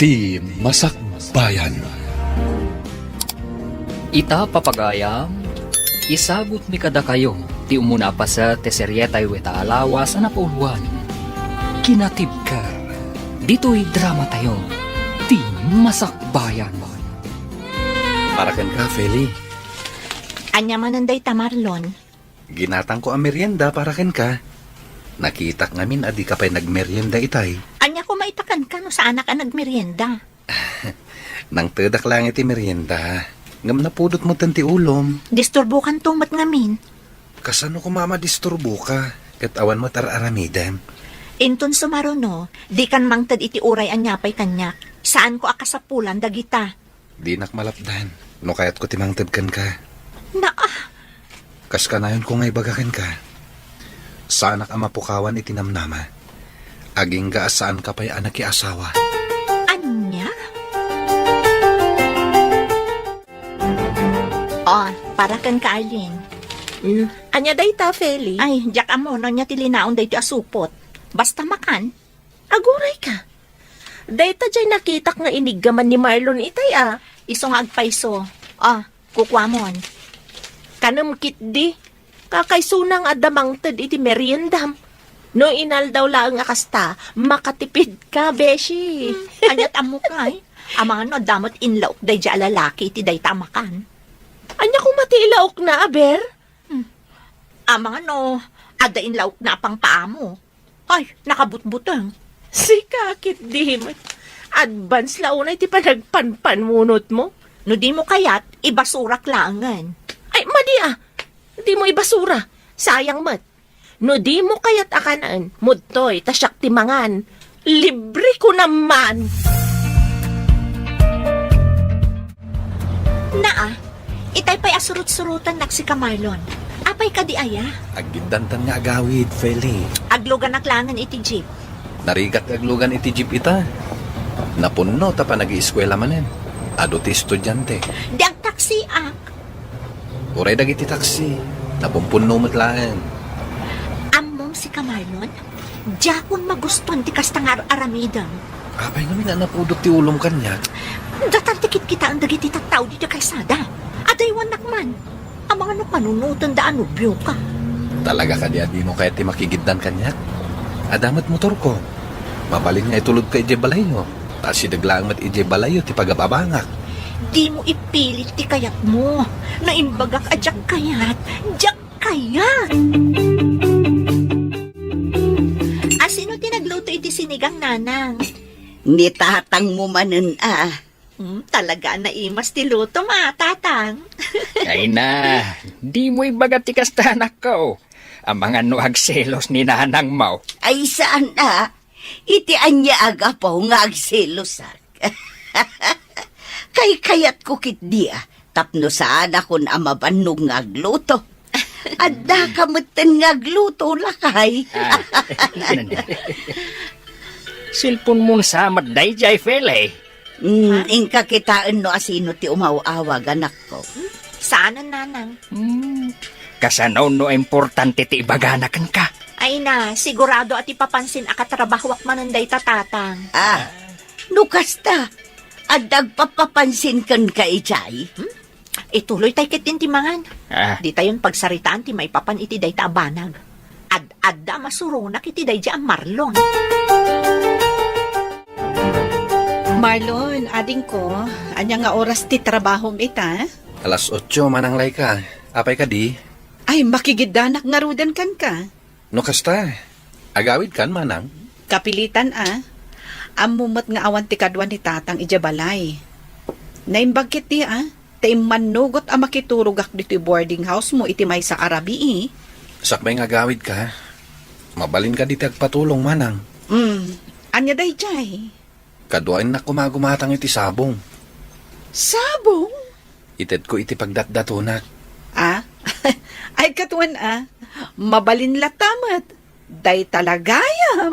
Ti Masakbayan. Ita papagayam, isagot mi kada kayo, ti umuna pa sa teseryetay weta alawas na pauluan. Kinatibkar, dito'y drama tayo, Ti Masakbayan. Para ken ka, Feli. Anya mananday ta, Marlon. Ginatang ko ang merienda para ken ka. Nakita ngamin adi ka pa'y nagmerienda itay. Anya ko maitakan ka no sa anak ang nagmerienda. Nang tedak lang iti merienda. Ngam napudot mo tanti ulom. Disturbo kan tumat ngamin. Kasano ko mama disturbo ka? Kat awan mo tararamidem. Inton sumaruno, di kan mangtad iti uray anyapay kanyak. Saan ko akasapulan dagita? Di nakmalapdan. No kayat ko timangtad kan ka. Kas kanayon ko ngay bagakan ka. Saanak ang mapukawan itinamnama. Aging gaasaan ka pa'y anak ki asawa. Anya? Oh, para kan ka, Arlene. Anya day ta, Feli? Ay, jak amo, no niya tilinaon day ti asupot. Basta makan. Aguray ka. Day ta dyan nakitak nga inigaman ni Marlon itay Iso nga agpaiso. Kukwamon. Kanam kit di. Kakaisunang adamang tad iti meriendam. No inal daw lang akasta, makatipid ka, beshi. Anyat amo kay. Amang no, damot inlaok day dya lalaki iti day tamakan. Anya kung matilaok na, aber? Amang no, ada inlaok na pang paamo. Ay, nakabutbutang. Si kakit di. Advance launay ti panagpanpanmunot mo. No di mo kayat, ibasurak langan. Ay, madi di mo ibasura. Sayang mat. No di mo kayat akanan, mudtoy, tasyak timangan. Libre ko naman. Itay pa'y asurut-surutan nak si Marlon. Apay ka di aya? Agindantan nga agawid, Feli. Aglugan naklangan iti jeep. Narigat aglugan iti jeep ita. Napunno ta pa nag-ieskwela manen. Ado ti estudyante. Di ang taksi ak. Uray dagiti taksi. Napumpunno matlaan. Amom si Marlon. Diyakon magustuhan ti kastang aramidang. Apay namin na napudot ti ulong kanya. Datantikit kita ang dagiti tattaw dito kay Sada. Adaywan nakman. Ang mga panunutan daan ubyo ka. Talaga ka di mo kaya ti makigiddan kanya. Adamat motor ko. Mabalin nga itulod ka ije balayo. Tas sidaglaang mat ije balayo ti pagababangak. Di mo ipilit ti kayat mo. Naimbagak adyak kayat. Dyak kayat. Sino tinagluto iti sinigang nanang? Ni tatang mo manen Talaga na imas ti luto tatang. Ay na, di mo ibagat ti kastanak ko. Ang mga nuagselos ni nanang mo. Ay saan iti anya aga po nga agselosak. Kay kayat ko kit dia. Tapno saan akon amabannog nga agluto. Adda kamutan nga agluto lakay. Silpon mong samat day jay Feli. Ingka kitaan no asino ti umawawag anak ko. Saan ang nanang? Kasanaw no importante ti ibaganakan ka. Ay na, sigurado at ipapansin akatrabahwak mananday tatatang. Nukasta. Adag papapansin kan ka ijay. Ituloy tayo kitintimangan. Di tayon pagsaritaan ti maipapan iti day taabanag. Adda masurunak iti day ang Marlon. Marlon, ading ko, anya nga oras ti trabahom ita? 8:00 mananglay ka. Apay ka di? Ay, makigidanak nga rudan kan ka. No kasta. Agawid kan manang. Kapilitan Amumot nga awan ti kadwan ni tatang ijabalay. Naimbagkit di Taimanugot ang makiturugak dito boarding house mo iti may sa Arabi Sakbay nga agawid ka. Mabalin ka di agpatulong manang. Anya day jay? Kaduain na kumagumatang iti sabong. Sabong? Ited ko iti pagdatdatunak. Ay katuan mabalin latamat. Day talagayam.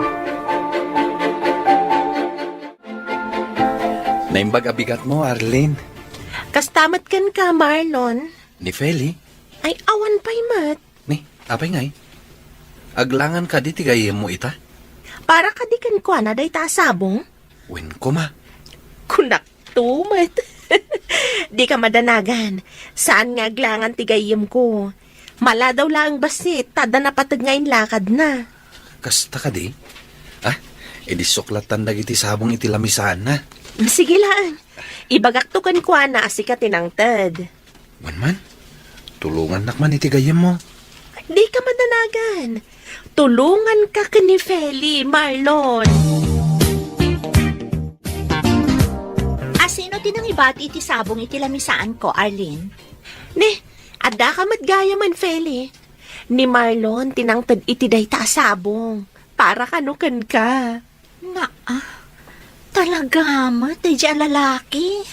Naimbag abigat mo, Arlene. Kastamat kan ka, Marlon. Ni Feli? Ay, awan pa'y mat. Ni, apay ngay. Aglangan ka di tigayem mo ita? Para ka di kan kwa na day ta sabong. Wen ko ma. Kunak tumat. Di ka madanagan. Saan nga glangan tigayim ko? Mala daw lang basit, tada na patag ngayon lakad na. Kasta ka di? Edi suklatan dagiti sabong iti lamisan na. Sige lang. Ibagaktukan ko na asika tinangtad. Man, tulungan nakman iti gayem mo. Di ka madanagan. Tulungan ka ni Feli, Marlon. Sino tinang ibati iti sabong iti lamisaan ko, Arlene? Ne, adda ka matgaya man, Feli. Ni Marlon, tinangtad iti day ta sabong. Para kanukan ka. Talaga mo, tayo dyan lalaki.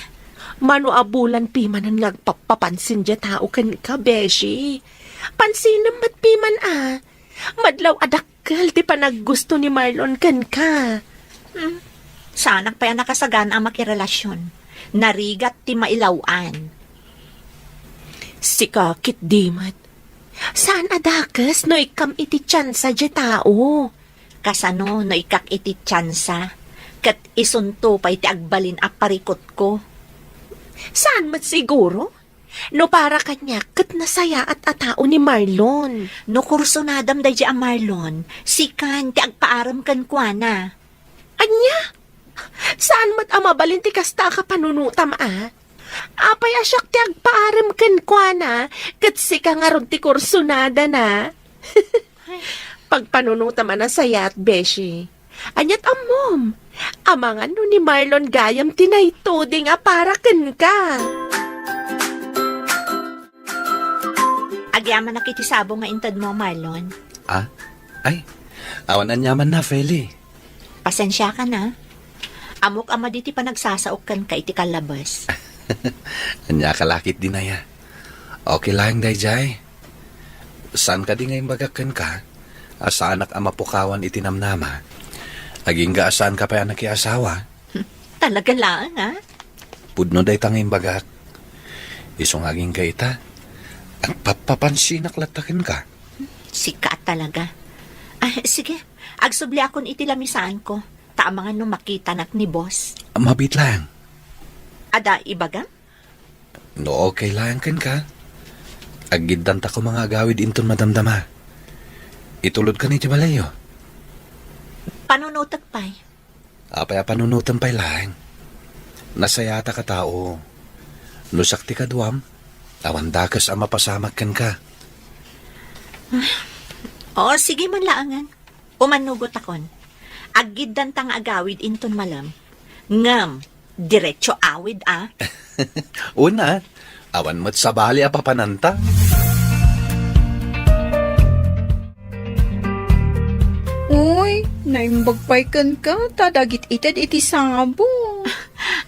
Mano abulan piman ang nagpapapansin dya tao kan ka, Beshi. Pansin mat piman Madlaw adakkel ti panaggusto ni Marlon kan ka. Sanak pa yan nakasagan ang makirelasyon. Narigat ti mailawan. Sikakit dimat. Saan adakas no ikam iti tsansa dya tao? Kasano no ikak iti tsansa. Kat isunto pa iti agbalin a parikot ko. Saan mat siguro? No para kanya kat nasaya at atao ni Marlon. No kurso nadam day ang Marlon. Sikan ti agpaaram kan kwa na. Anya? Saan mat amabalin ti kasta ka panunutam Apay asyak ti agpaaram kan kwa na kat sika nga ron ti kursunada na. Pagpanunutam na saya at Beshi. Anyat amom. Amangan no ni Marlon gayam tinaytoding para kan ka. Agyaman na kiti sabong nga intad mo, Marlon. Ay, awan anyaman na, Feli. Pasensya ka na. Amok ama diti pa nagsasaok kan ka iti kalabas. Anya kalakit din na ya. Okay lang, Dayjay. Saan ka di ngayon bagakan ka? Asa anak ama pukawan itinamnama. Aging gaasaan ka pa yan nakiasawa. Talaga lang, Pudno day tanging bagak. Isong aging gaita. At papapansinak latakin ka. Sika talaga. Sige, agsubli akon iti lamisaan ko. Taamangan nung makita nak ni boss. Mabit lang. Ada ibaga? No, okay lang kan ka. Agiddan ta ko mga agawid inton madamdama. Itulod ka ni Jabalayo. Panunutak pa'y. Apay panunutan pa'y lang. Nasayata ka tao. Nusakti ka duwam. Awan dakas ang mapasamak kan ka. Oo, sige man laangan. Umanugot akon. Agiddan tang agawid inton malam. Ngam, diretso awid Una, awan mo't sabali a papananta. Uy, naimbagpaykan ka, tadagit itad iti sabong.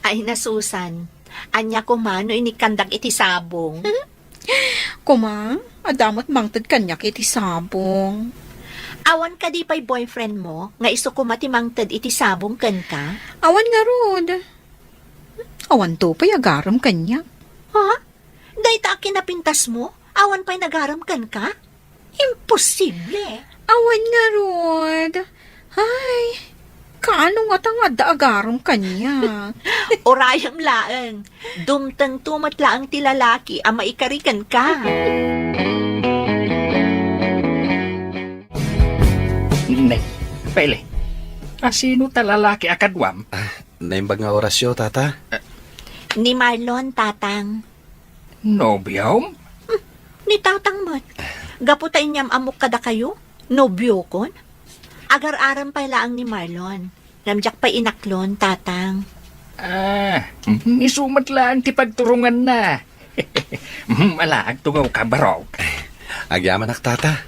Ay nasusan. Anya ko mano inikandak iti sabong. Kuma, adamot mangtad kanyak iti sabong. Awan ka di pa'y boyfriend mo, nga iso ko matimangtad iti sabong kan ka? Awan nga rod. Awan to pa'y agaram kanyak. Ha? Dahita kinapintas mo, awan pa'y nagaram kan ka? Imposible. Awan nga rod. Ay, kaano nga tangad da agaram kanyak. Orayam laeng, dumtang tumat laang ti lalaki ang maikarikan ka. Ne, Feli. Sino talalaki akadwam? Naimbag nga orasyo, tata. Ni Marlon, tatang. Nobyom? Ni tatang mat. Gaputay niyam amok kada kayo? Nobyo kon? Agar-aram pa laang ni Marlon. Namjak pa inaklon, tatang. Isumat lang ti pagturungan na. Malaag tungaw ka barog. Agyaman ak, tata.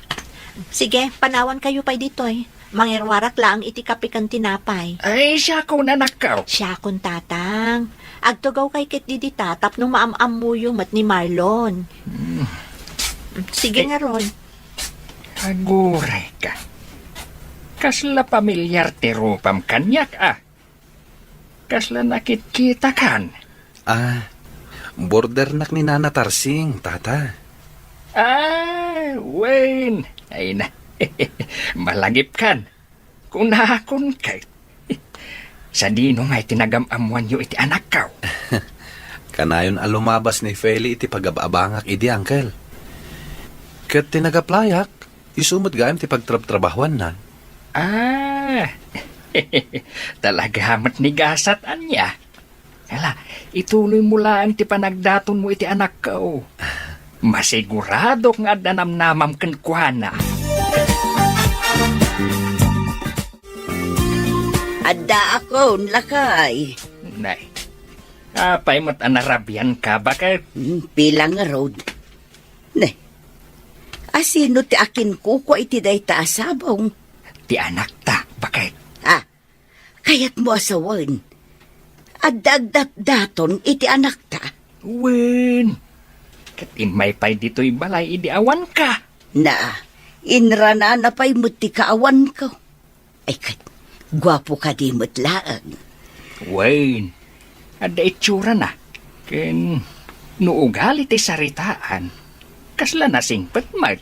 Sige, panawan kayo pa'y ditoy. Mangirwarak laang iti kapikan tinapay. Ay, siya ko na nakaw. Siya kun tatang. Agtugaw kay kit di tatap nung maamam mo yung mat ni Marlon. Sige nga ron. Aguray ka. Kasla pamilyar ti rupam kanyak Kasla nakit-kita kan. Border nak ni Nana Tarsing, tata. Wayne. Ay na. Malagip kan. Kunakon kay. Sa dino nga itinagamamuan nyo iti anak ka. Kanayon alumabas ni Feli iti pagababangak idi uncle. Ket tinagaplayak, isumot gayam ti pagtrab-trabahuan na. Ah, talaga hamat ni gasat anya. Hala, ituloy mo lang ti panagdaton mo iti anak ka. Masigurado nga danamnamam kenkwana. Adda ako, lakay. Nay, apay mo't anarabian ka, bakit? Pilang nga road. Ne, asino ti akin kuko iti day taasabong? Ti anak ta, bakit? Ah, kayat mo asawan. Adagdat daton iti anak ta. Wen, katimay pa'y dito'y balay, idiawan ka. Na, inrana na pa'y muti kaawan ko. Ay kat, gwapo ka di mutlaang. Wen, ada itsura na. Ken, nuugali ti saritaan. Kasla nasingpet mag.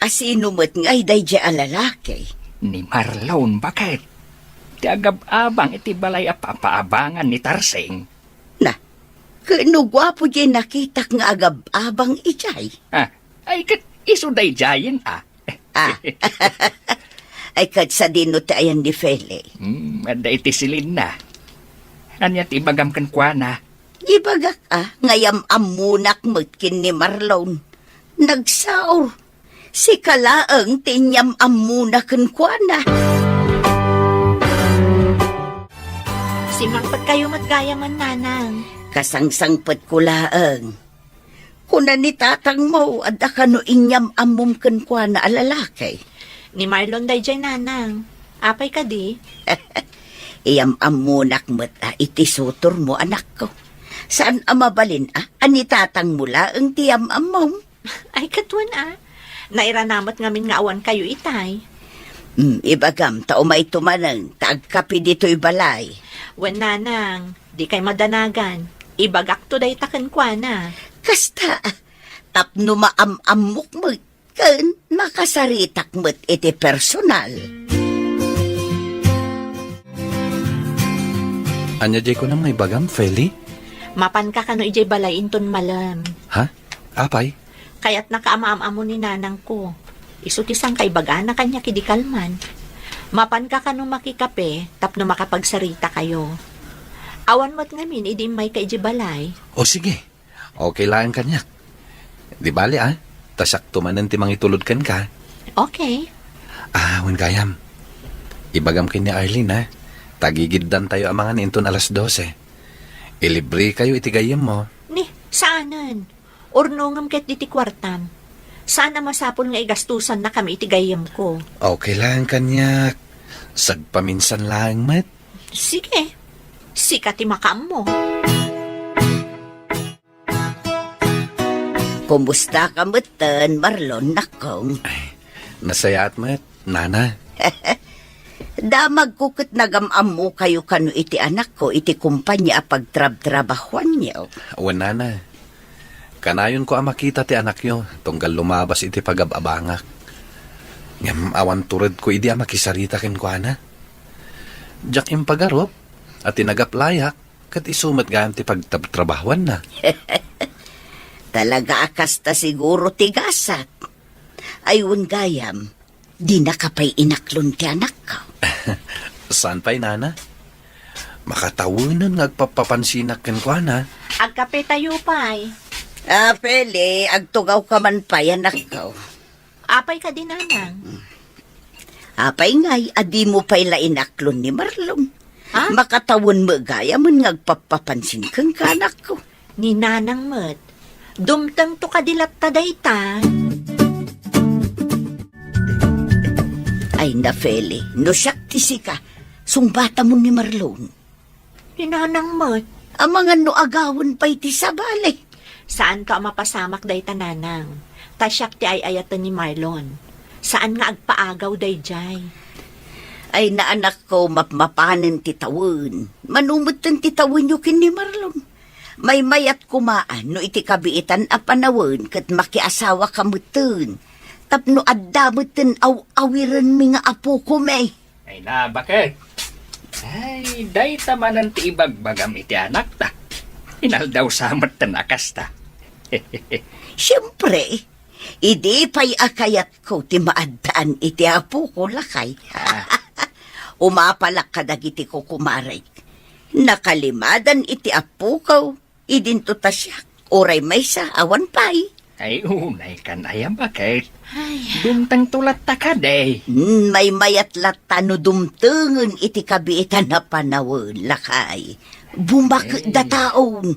Asino mo't ngay day di alalaki. Ni Marlon, bakit? Ti agab-abang iti balay apapaabangan ni Tarseng. Na, kano gwapo di nakita nga agab-abang ijay. Ah, ay kat isuday jayin ah. Ah, ay kat sa dino tayan ni Fele. Ada iti silin na. Anya ti bagam kenkwana. Ibagak ngayam amunak mutkin ni Marlon. Nagsaor. Si kalaang tinyam amunak kenkwana. Simangpag kayo matgayaman, nanang. Kasangsangpet ko laang. Kuna ni tatang mo, adda ka no inyam amum kenkwana alalaki. Ni Marlon day dyan, nanang. Apay ka di? Iyam amunak mo't iti sutor mo anak ko. Saan amabalin ani tatang mula ang tiyam amom? Ay, katwan Nairanamot ngamin nga awan kayo itay. Ibagam, tao may tumanang, taagkapi dito'y balay. Wen, nanang, di kay madanagan. Ibagak to day taken kwa na. Kasta, tapno maamamok mo, kan makasaritak mo't iti personal. Anya jay ko na may bagam, Feli? Mapan ka kano ijay balay inton malam. Ha? Apay? Kaya't nakaamaam-amo ni nanang ko. Isutisang kay baga na kanya kidikalman. Mapan ka kano makikape, tapno makapagsarita kayo. Awan mo't ngamin, idi may kay ijay balay. O sige, okay lang kanyak. Di bali tasak tumanan ti mangitulod kan ka. Okay. Wan gayam. Ibagam kin ni Arlene tagigiddan tayo amangan inton alas 12. Ilibre kayo itigayam mo. Ni, saanan? Urnongam ket diti kwartam. Sana masapol nga igastusan na kami itigayam ko. Okay lang kanyak. Sagpaminsan lang mat. Sige. Sikat imakam mo. Kumusta ka mutan, Marlon, nakong? Nasaya at mat, nana. Damag ko kat nagamam mo kayo kano iti anak ko, iti kumpanya pagtrab-trabahuan niyo. Wan nana. Kanayon ko makita ti anak nyo, tunggal lumabas iti pagababangak. Ngam awan tured ko idi makisarita ken ko ana. Diyak impagarop, at tinagaplayak, kat isumat gayam ti pagtrabahuan na. Talaga akasta siguro tigasat. Ayun gayam, di nakapay inaklon ti anak ko. Saan pa'y nana? Makatawanan ngagpapapansinak ken ko ana. Agkape tayo pa'y. Pele, agtugaw ka man pa anak ko. Apay ka din, nanang. Apay ngay, adi mo pa'y lainaklon ni Marlon. Ha? Makatawon mo gaya mo ngagpapapansin kang kanak ko. Ni nanang met. Dumtang to kadilat taday ta. Ay na, Feli, no siyak tisi ka, sungbata mo ni Marlon. Ni nanang met. Ang mga no agawon pa'y ti sabalik. Saan ka mapasamak day tananang? Tasyak ti ay ayatan ni Marlon. Saan nga agpaagaw day jay? Ay na anak ko, mapapanin ti tawon. Manumot ten ti tawon yu kin ni Marlon. May mayat kumaan no iti kabiitan a panawon kat makiasawa kamuten. Tapno adda muten awiran mi nga apo ko may. Ay na, bakit? Ay, day tamanan ti ibagbagam iti anak ta. Inaldaw samat tanakas ta. Siyempre, idi pa'y akayat ko ti maadaan iti apo ko lakay. Umapalak ka dagiti ko kumaray. Nakalimadan iti apo ko, idinto ta siya. Oray may sa awan pa'y. Ay, unay ka na yan bakit? Dumtang tulat ta ka, day. May mayat lata no dumtungan iti kabiitan na panawon lakay. Bumak da taon.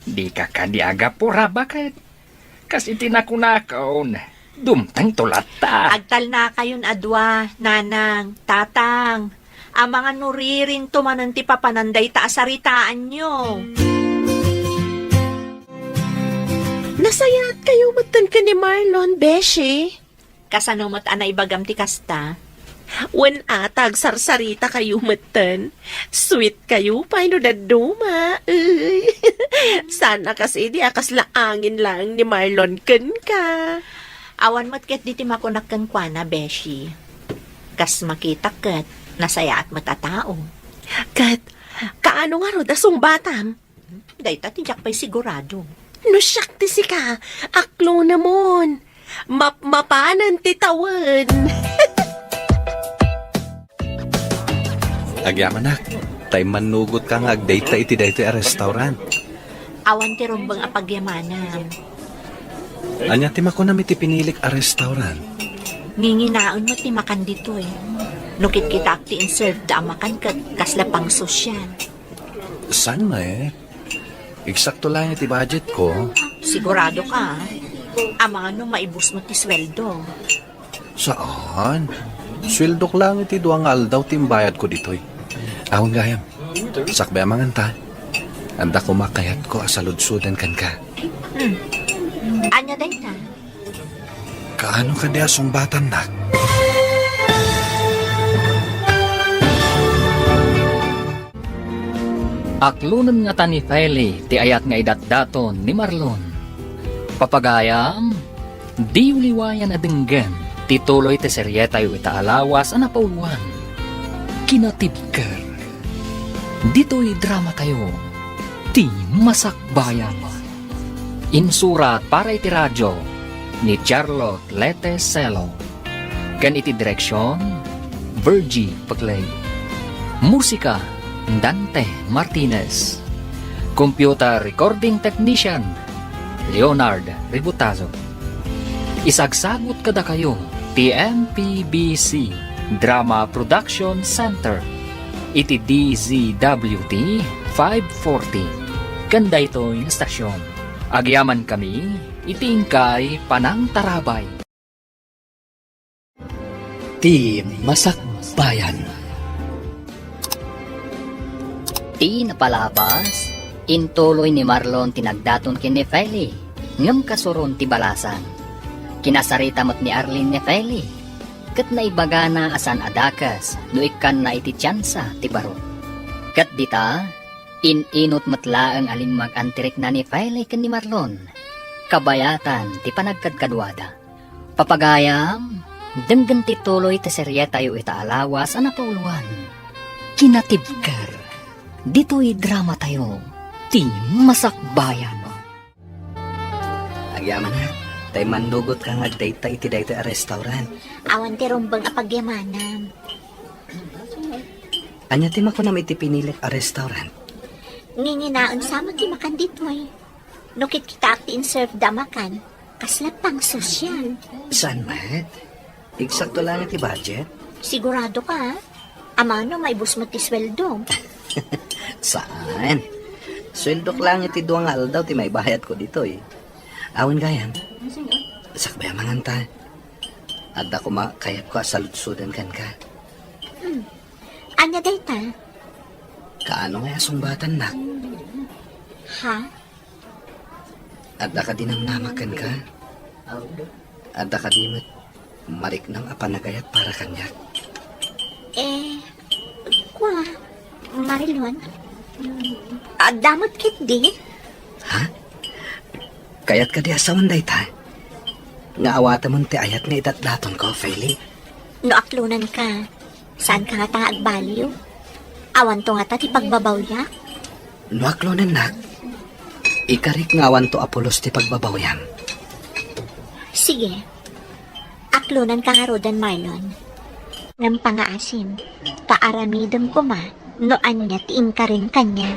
Di ka kadiaga pura bakit? Kasi tinakunakaon. Dumtang tulat ta. Agtal na kayon adwa, nanang, tatang. Ang mga nuriring tumanan ti papananday taasaritaan nyo. Nasayat kayo matan ka ni Marlon, Beshi. Kasano mo't anay bagam ti kasta. Wen atag sarsarita kayo matan. Sweet kayo, paano daduma. Sana kasi di akas laangin lang ni Marlon ken ka. Awan mo't ket di ti makunakkan kwa na, Beshi. Kas makita ket, nasaya at matatao. Kat, kaano nga ro dasong batam? Dayta tijak pa'y sigurado. No siyak ti si ka, aklo na mon. Mapanan ti tawan. Agyaman na, tay manugot ka nga agdate ta iti dayto a restaurant. Awan ti rumbang apagyamanan. Anya ti makunam iti pinilik a restaurant. Nginginaon mo ti makan dito eh. Nukit kita ti in-serve da makan kat kasla pang sosyal. San na eh? Eksakto lang iti budget ko. Sigurado ka, ama no maibus mo ti sweldo. Saan? Swildok lang iti duang aldaw timbayad ko ditoy. Awang gayam, sakbay amanganta. Anda ko makayat ko asaludsudan kan ka. Anya dayta? Kaano ka di asong batan na? Aklunan nga ta ni Feli, ti ayat nga idatdaton ni Marlon. Papagayam, di uliwayan adenggan, tituloy ti seryeta yu itaalawas ana pauluan. Kinatibker. Dito'y drama tayo, ti masakbayan. Insurat para iti radyo ni Charlotte Lete Celo. Kan iti direksyon, Virgie Paglay. Musika, Dante Martinez. Computer Recording Technician, Leonard Ributazo. Isagsagot kada kayo, TMPBC Drama Production Center. Iti DZWT 540. Ganda ito'y stasyon. Agyaman kami, itingkay Panang Tarabay. Ti Masakbayan. Ti napalabas, intuloy ni Marlon tinagdaton kin ni Feli, ngam kasuron ti balasan. Kinasarita mo't ni Arlene ni Feli, kat naibaga na asan adakas, no ikan na iti tsansa ti baro. Kat dita, inot matla ang aling mag-antirik na ni Feli ken ni Marlon, kabayatan ti panagkadkadwada. Papagayam, denggan ti tuloy ti seryeta yu itaalawas ana pauluan. Kinatibker. Dito'y drama tayo, ti masakbayan. Agyaman na, tay mandugot kang agdayta iti dayto a restaurant. Awan ti rumbang apagyamanan. Anya ti makunam iti pinilik a restaurant. Nginginaon sama ti makan dito eh. Nukit kita ti in-serve da makan, kasla pang sosyal. San mat? Eksakto lang iti budget. Sigurado ka ha? Ama no maibus mo ti sweldo. Saan? Swildok lang iti duang aldaw ti may bayad ko dito eh. Awan gayam, sakbay amanganta. Adda ko makayat ko asaludsudan kan ka. Anya dayta? Kaano nga asumbatan na? Ha? Adda ka dinamnamakan ka? Adda ka di marik ng apanagayat para kanya. Kwa, Marilon? Damot kit di? Ha? Kayat ka di asawan dayta? Nga awata mo ti ayat nga itatdaton ko, Feli. No aklunan ka. Saan ka nga ta agbaliw? Awan to nga ta ti pagbabawya? Nuaklonan nak. Ikarik ngawan to Apolos ti pagbabawyan. Sige. Aklunan ka nga rodan, Marlon. Ngam pangaasim, paaramidam ko ma, noan niya tiim ka rin kanya.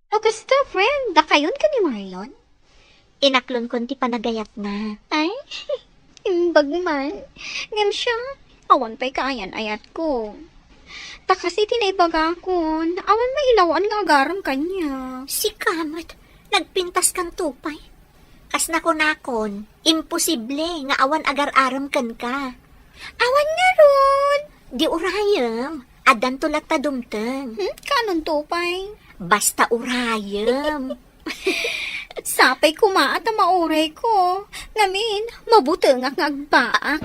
O gusto, friend, dakayon ka ni Marlon? Inaklon ko ti panagayat na. Ay, imbag man. Ngam siya, awan pa'y kaayan ayat ko. Ta kasi tinaibaga ko, awan mailawan nga agaram kanya. Si Kamat, nagpintas kang tupay. Kas nakon, imposible nga awan agar-aram kan ka. Awan nga ron. Di urayam, adan tulak ta dumteng. Kanon tupay. Basta urayam. Sapay kumaat ang mauray ko. Ngamin, mabutang ang agbaak.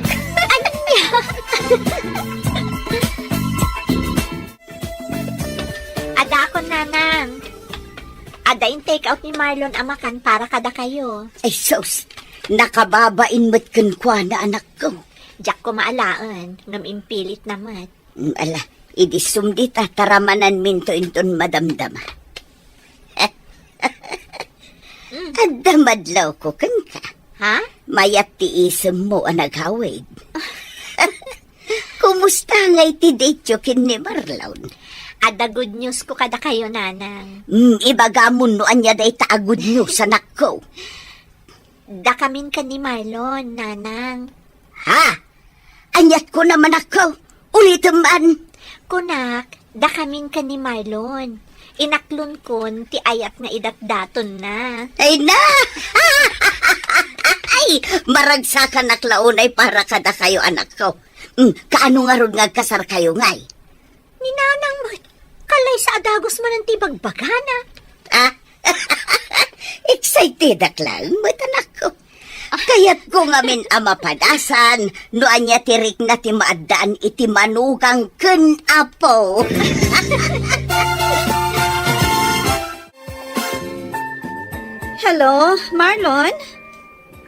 Ada ako, nanang. Ada yung take-out ni Marlon amakan para kada kayo. Ay sus, nakababain mo't kunkwa na anak ko. Diyak ko maalaan, ngam impilit naman. Ala, idisum di taramanan minto inton madamdama. Adda madlaw ko kan ka. Ha? Mayat ti isem mo ang naghawid. Kumusta nga iti date kin ni Marlon? Ada good news ko kada kayo, nanang. Ibagamon no anya day ta good news anak ko. Dakamin ka ni Marlon, nanang. Ha? Anyat ko naman ako. Ulitin man. Kunak, dakamin ka ni Marlon. Inaklon kon ti ayat nga idatdaton na. Ay na! Ay, maragsakan naklaon ay para kada kayo anak ko. Kaano nga ron nga kasar kayo ngay? Ni nanang mo, kalay sa adagos man ang tibagbagana. Ah, excited aklang mo't anak ko. Kaya't ko ngamin amapadasan, no anya tirik na ti maadaan iti manugang ken apo. Hello, Marlon?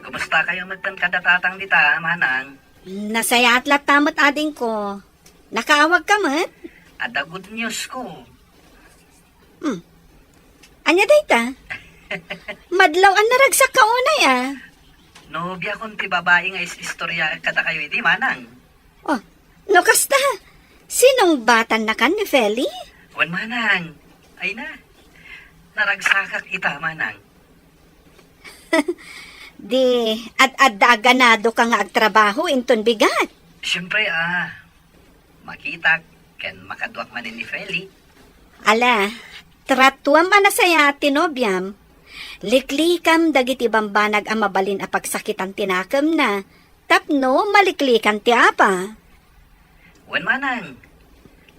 Kumusta kayo magtangkadatatang dita, manang? Nasaya at tamot ading ko. Nakaawag ka mat? Ada good news ko. Anya dayta? Madlaw ang naragsak ka unay ah. Nobya kong ti babae nga istorya kada kayo iti, manang. Oh, no kasta. Sinong batan na kan ni Feli? Wan, manang. Ay na. Naragsakak ita, manang. Di, at ganado ka nga agtrabaho inton bigat. Siyempre, makita ken makaduak man ni Feli. Ala, tratuam anasaya tinobyam. Liklikam dagiti bambanag ang mabalin a pagsakitan tinakam na. Tapno, maliklikan ti apa. Wan, manang.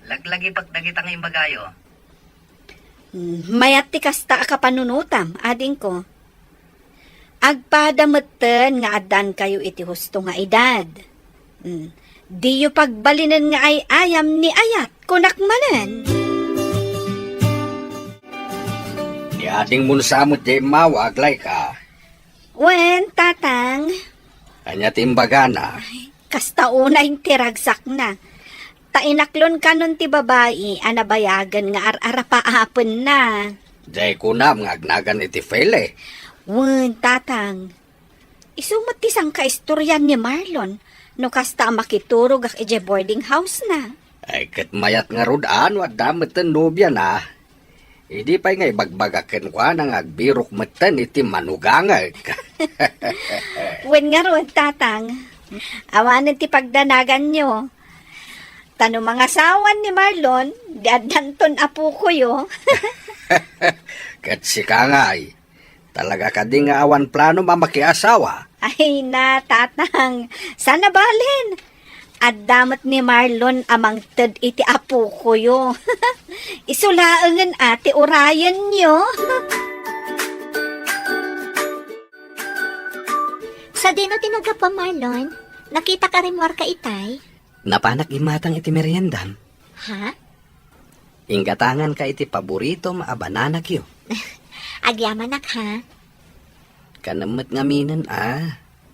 Laglagi pagdagitang imbagayo. Mayat ti kasta ka panunutam, ading ko. Agpadameten nga adan kayo iti husto nga edad. Di yu pagbalinan nga ay ayam ni ayat, kunak manen. Ni ading munsamot di mawaglay ka. Wen, tatang, Kanya timbagana. kasta unay tiragsak na. Tainaklon ka nun ti babae, anabayagan nga ar-arapaapon na. Jay kunam ngagnagan iti Feli. Wen, tatang, isumot ti sang kaistoryan ni Marlon, no kasta makiturog ak ije boarding house na. Ay kat mayat nga rudaan wa dametan nobya na. Idi pa'y ngay bagbagaken kwa nang agbirok metan iti manugangag. Wen nga ron, tatang, awanan ti pagdanagan nyo. Tano mga sawan ni Marlon, diadanton apo ko yo. Kat si kangay. Talaga ka di nga awan plano mamakiasawa. Ay na, tatang, sana balin. At damat ni Marlon amang ted iti apo ko yo. Isulaangan ate urayan nyo. Sa dino tinaga pa, Marlon, nakita ka rin ka itay? Napanak imatang iti meriendam. Ha? Inggatangan ka iti paborito maabananak yo. Agyamanak ha? Kanamat ngaminan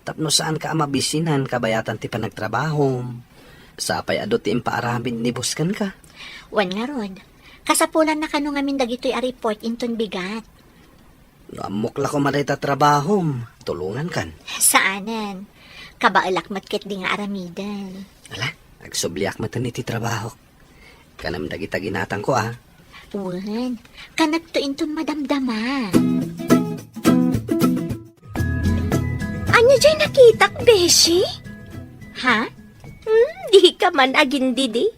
Tapno saan ka mabisinan kabayatan ti panagtrabaho. Sapay ado ti impaaramin ni buskan ka. Wan nga rod. Kasapulan na kanu ngamin dagitoy a report inton bigat. Amukla ko malita trabaho. Tulungan kan. Saanan? Kabaalak matkit di nga aramidan. Ala, agsubliak matan iti trabaho. Kanam dagita ginatang ko Wan, kanag to inton madamdama. Anya dyan nakitak, Beshi? Ha? Di ka man agindidi.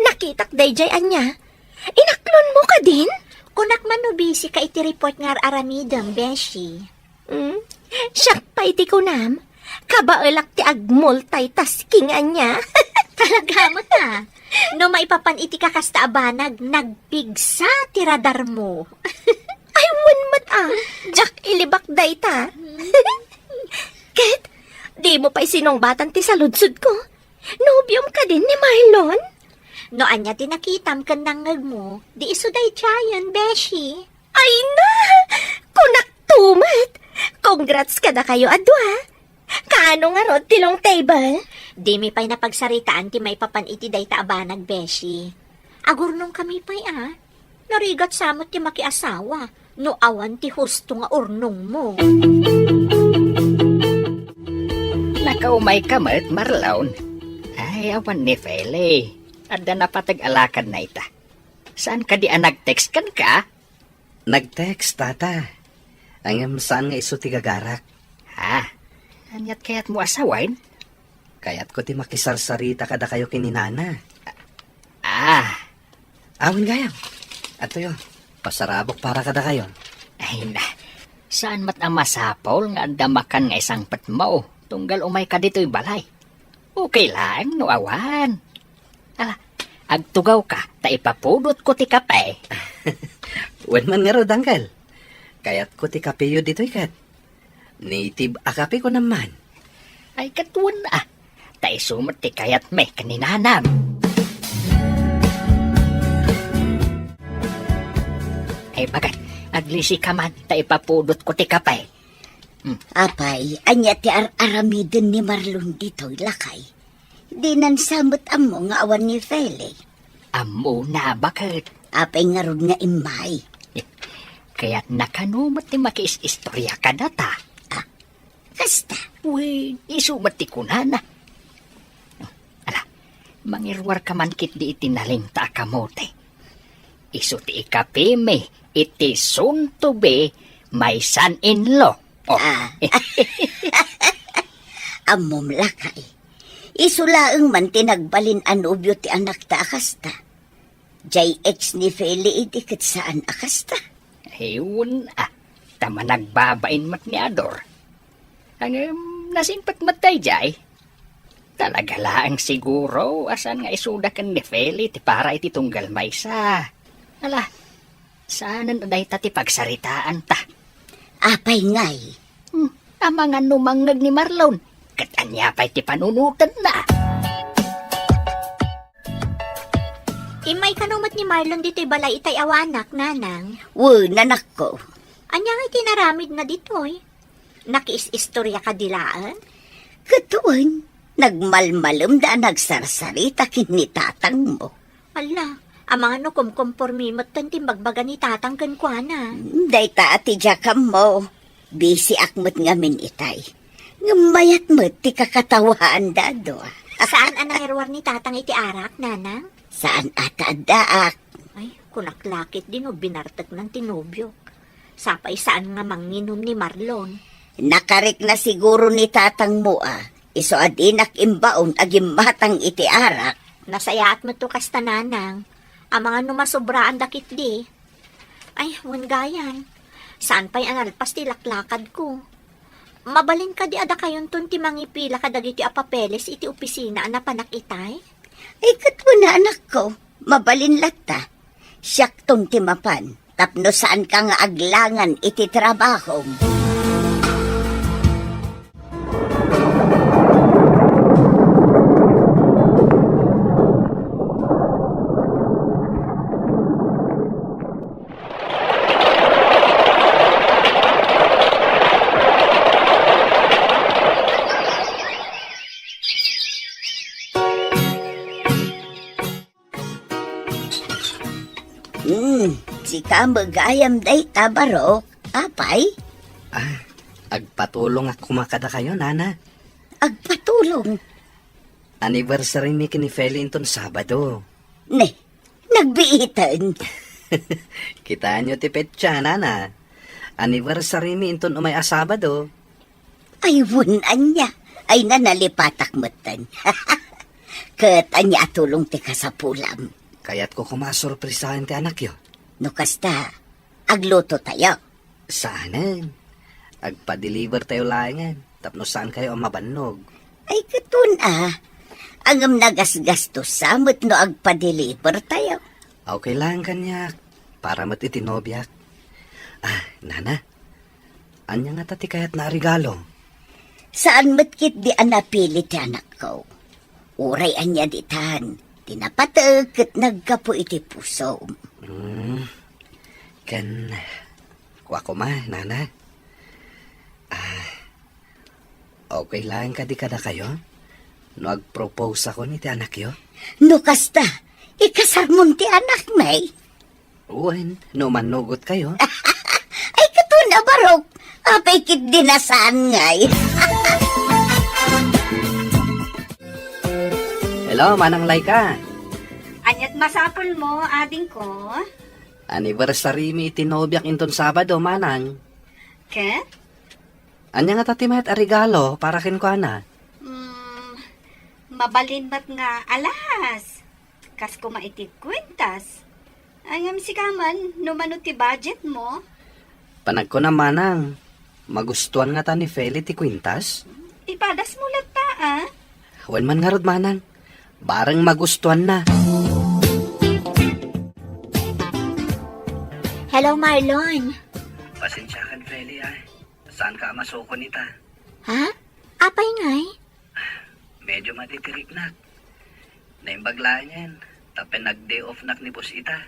Nakitak day jay anya. Inaklon mo ka din? Kunak man no busy ka iti report nga aramidam, Beshi. Siyak pa iti kunam. Kabaalak ti ag-multitasking anya. Talaga mo ta. No maipapan iti kakasta abanag, nagpigsa ti radar mo. Ay, wan mat Jack ilibak day ta. Ket, di mo pa'y sinongbatan ti saludsud ko. Nobyom ka din ni Marlon? No anya tinakitam kan nangag mo, di isuday tiyan, Beshi. Ay na! Kunak tumat! Congrats ka na kayo, adwa. Kaano nga rod tilong table? Di mi pa'y napagsaritaan ti may papan iti day taabanag, Beshi. Agurnong kami pa'y narigat samot ti makiasawa, no awan ti husto nga urnong mo. Nakaumay ka mat, Marlon. Ay, awan ni Feli. Adda na patag-alakad na ita. Saan ka di nag-text kan ka? Nag-text, tata. Ang saan nga iso ti gagarak. Anyat kaya't mo asawain? Kaya't ko ti makisarsarita kada kayo kininana. Awin gayam. Ato yun, pasarabok para kada kayo. Ay na, saan mat ang masapol nga damakan nga isang patmo? Tunggal umay ka dito'y balay. Okay lang, no awan. Agtugaw ka, ta ipapudot ko ti kape. Wen man nga rod, Uncle. Kaya't ko ti kapeyo dito'y kat. Native akape ko naman. Ay katuan na. Ta isumat ti kayat me kaninanam. Ay bagat, aglisi ka man, ta ipapudot ko ti kape. Apay, anya ti aramiden ni Marlon dito'y lakay. Di nansamot amo nga awan ni Feli. Amo na bakit? Apay nga rod nga imay. Kaya't nakanumot ti makiis-istorya ka na ta. Kasta. Uy, isumat ti kunana. Mangirwar ka man kit di itinaling ta kamote. Isu ti ikapime, iti soon to be my son-in-law. Amom lakay. Isulaang man tinagbalin anubyo ti anak ta akasta. Jay ex ni Feli iti ket saan akasta. Ayun tama nagbabain mat ni Ador. Ang nasimpat matay jay. Talaga laang siguro asan nga isuda kan ni Feli ti para iti tunggal maysa. Saanan aday ta ti pagsaritaan ta. Apay ngay. Amang numangag ni Marlon. Kat anya pa'y ti panunutan na. Imay kanumat ni Marlon dito'y balay itay awanak, nanang. Nanak ko. Anya nga tinaramid na dito'y. Nakiis-istorya ka dilaan? Katuan, nagmalmalam da nagsarsarita kini tatang mo. Ala, ang mga no kumkompormimot tantim bagbaga ni tatang kankwana. Day ta ati jakam mo. Busy akmot ngamin itay. Ngamayat mo ti kakatawaan dado. Saan ang nangirwar ni tatang iti arak, nanang? Saan ata daak? Ay, kunaklakit din o binartag ng tinubyo. Sapay saan nga manginom ni Marlon. Nakarik na siguro ni tatang mo Iso adinak imbaon agimbatang iti arak. Nasayaat mo to kasta nanang. Ang mga numasobraan dakit di. Ay, wangayan. Saan pa'y analpas ti laklakad ko? Mabalin ka di ada kayon ton ti mangipila ka dagiti apapeles iti opisina na panak itay? Ay, katwa na anak ko. Mabalin lata. Siyak ton ti mapan. Tapno saan ka nga aglangan iti trabaho. Sika magayam day tabarok. Apay, Agpatulong ako makada kayo, nana. agpatulong. Anniversary mi kini Feli inton Sabado. Ne, nagbiitan. Kita nyo ti petsa, nana. Anniversary mi inton umay a Sabado. Ay, wunan niya. Ay, nanalipatak matan. Kat anya atulong ti kasapulam. Kaya't ko kumasurprisahan ti anak yo. No kasta, agluto tayo. Saanan? Agpa-deliver tayo layangan. Tapno saan kayo ang mabannog? Ay, katun Angam nagasgastos samot no agpa-deliver tayo. Okay lang kanyak. Para matitinobyak. Nana. Anya nga tati kayat na regalo? Saan matkit di anapili ti anak ko? Uray anya ditan. Tinapatag kat nagkapo iti puso. Kan... Kuha ko ma, nana. Okay lang ka di kada kayo? No ag-propose ako ni ti anak yo? No kasta, ikasar mo ti anak may. Uwan, no manugot kayo. Ay katun barok. Apay kit dinasaan ngay. Hello, Manang Laika. Anyat masapol mo, ading ko. Anniversary mi itinobyak inton Sabado, Manang. Ke? Anya nga tati mayat a regalo para kin ko ana. Mabalin ba't nga alas? Kas kumaitit kwintas. Ayam si kaman, numano ti budget mo? Panag ko na, Manang. Magustuhan nga ta ni Feli ti kwintas. Ipadas mo lata, Wen man nga rod, Manang. Barang magustuhan na. Hello, Marlon. Pasensya kan, Feli, Saan ka masuko nita? Ha? Apay ngay? Medyo matitirik na. Naimbaglaan yan. Tapos nag-day off nak ni boss ita.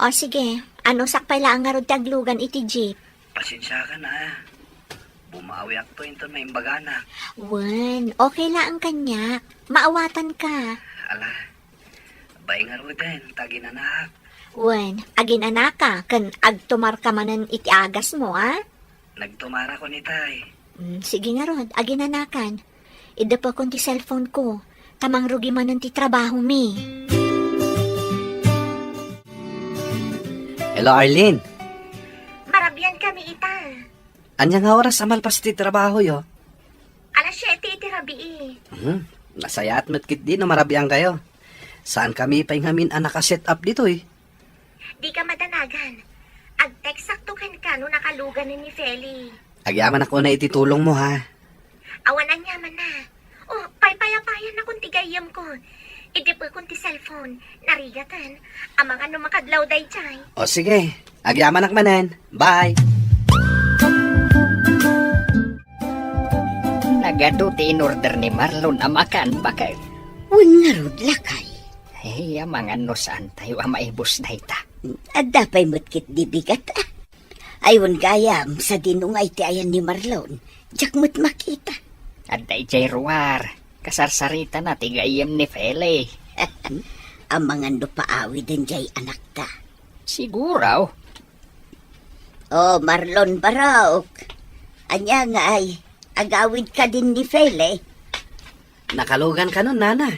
O sige, ano sakpay lang nga rod taglugan iti jeep? Pasensya ka na. Bumawi ako ito na imbagana. Wen, okay lang ang kanya. Maawatan ka. Ala, bay nga ro din, tagin anak. Wen, agin anaka, kan agtumar ka manan iti agas mo, Nagtumara ko ni tay. Sige nga rod, agin anakan. Ida pa kon ti cellphone ko. Tamang rugi manan ti trabaho mi. Hello, Arlene. Marabyan kami ita. Anya nga oras amal pas ti trabaho yo? Alas 7 iti rabii. Nasaya at matkit di na marabiyang kayo. Saan kami painghamin ang nakaset up dito Di ka madanagan. Ag-text sakto kan ka no nakalugan ni Feli. Agyaman ako na ititulong mo ha. Awanan yaman na. Oh, paypayapayan na kung tigayam ko. Idi po kung ti cellphone. Narigatan. Amang ano makadlaw day chay. O sige, agyaman akmanan. Bye! Nagaduti in order ni Marlon amakan bakal. Wen nga rod lakay. Hey, mga no saan tayo maibos na ita. Adapay matkit di bigat Ayon gayam sa dinungay ti ayan ni Marlon. Diyak mo't makita. At day jay ruwar. Kasarsarita na tigayam ni Feli. Ang mga paawi din jay anak ta. Siguraw. Oh, Marlon Barok. Anya nga ay, agawid ka din ni Fele. Nakalugan ka nun, nana.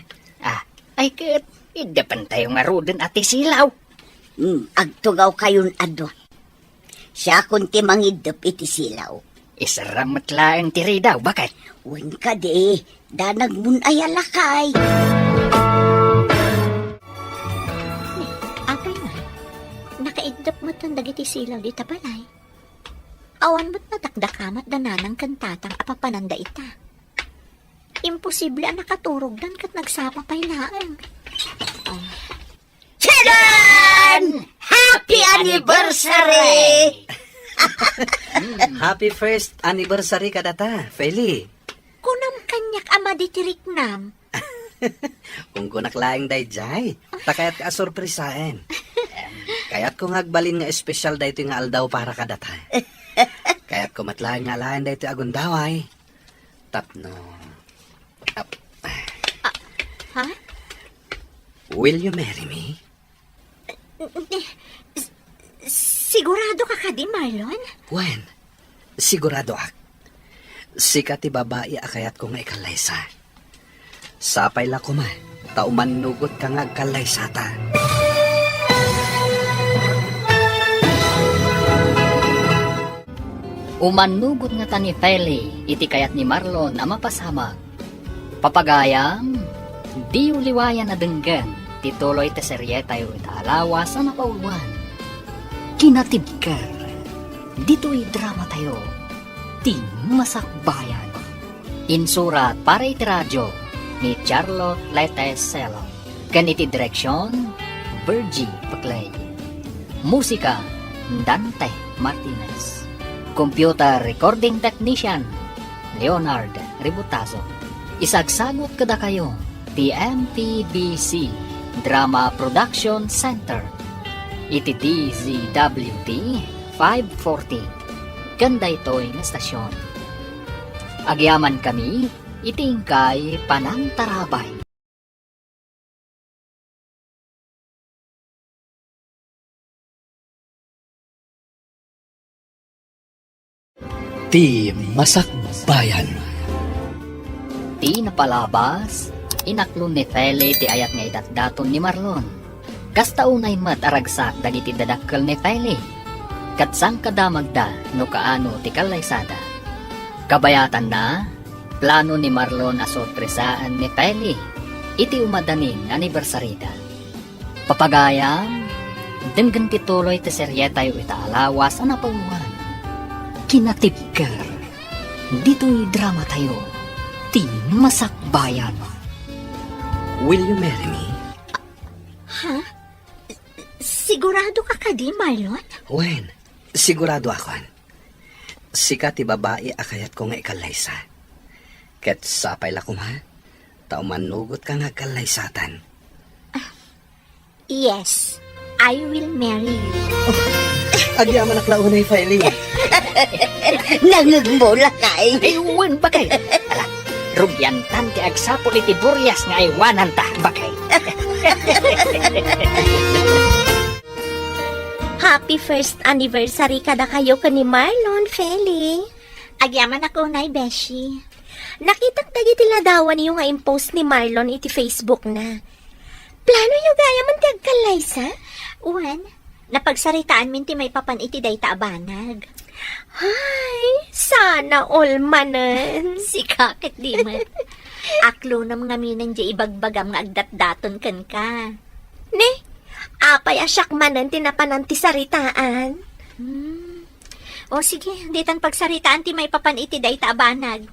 Ay kat, idapan tayo nga rodin ati silaw. Agtugaw kayon ado. Siya kunti mangidop iti silaw. Isaramat lang tiri daw, bakit? Wen ka di, danag mun ay alakay. Apay nga. Nakaidap mo itong dagiti silaw di tapalay. Awan mo't nadakdakamat dananang kantatang apapananda ita. Imposible ang nakaturog dan kat nagsama pa'y laang. Tadaan! Happy anniversary! Happy first anniversary ka data, Feli. Kunam kanyak ama ditirik nam. Kung kunaklaing day jay, takayat ka sorpresain. Kaya't kung agbalin nga espesyal day ito nga aldaw para ka data. Kaya't kumatlaing nga lahan day ito agundaway. Tapno. Ha? Will you marry me? Sigurado ka di, Marlon? Wen, sigurado ak. Sika ti babae akayat ko nga ikalaysa. Sapay la ko ma, tauman nugot ka nga kalaysata. Umanugot nga ta ni Feli, iti kayat ni Marlon ang mapasamag. Papagayam, di uliwayan na denggan, tituloy te seryeta yu alawas na napauluan. Kinatibker, dito'y drama tayo, ti masakbayan. Insurat para iti radyo ni Charlotte Leteselo. Ganiti direksyon, Virgie Paclay. Musika, Dante Martinez. Computer Recording Technician, Leonard Ributazo. Isagsagot kada kayo, the MPBC Drama Production Center. Iti DZWT 540. Ganda ito'y na stasyon. Agyaman kami, itingkay Panangtarabay. Ti Masakbayan. Ti napalabas, inaklon ni Feli ti ayat nga idatdaton ni Marlon. Kasta unay mat aragsak dagiti dadakkel ni Feli. Katsang kadamagda no kaano ti kalaysada. Kabayatan na, plano ni Marlon a sorpresaan ni Feli. Iti umadanin anibersarida. Papagayam, denggan tituloy ti seryeta yu itaalawas ang napaluan. Kinatibker, dito'y drama tayo, ti masakbayan. Will you marry me? Ha? Sigurado ka di, Marlon? Wen, sigurado ako. Sika ti babae akayat ko nga ikalaysa. Ket sapay la ko ma, taumanugot ka nga kalaysatan. Yes, I will marry you. Agyaman aklaunay, Feli. Nangagmula kay. Ayun ba kay? Ala, rugyantan ti agsapol iti buryas nga iwanan ta, bakay. Happy first anniversary kada kayo ka ni Marlon, Feli. Agyaman ako na, Beshi. Nakitang dagiti ladawan niyo nga impost ni Marlon iti Facebook na. Plano niyo gaya man ti agkalaysa? Uwan, napagsaritaan min ti may papan iti day taabanag. Ay, sana all manan. Si kakit di man. Aklo nam nga minan di ibagbagam nga agdat-daton kan ka. Ne, apay asyak manan tinapanan ti saritaan. O sige, ditan pagsaritaan ti may papan iti day taabanag.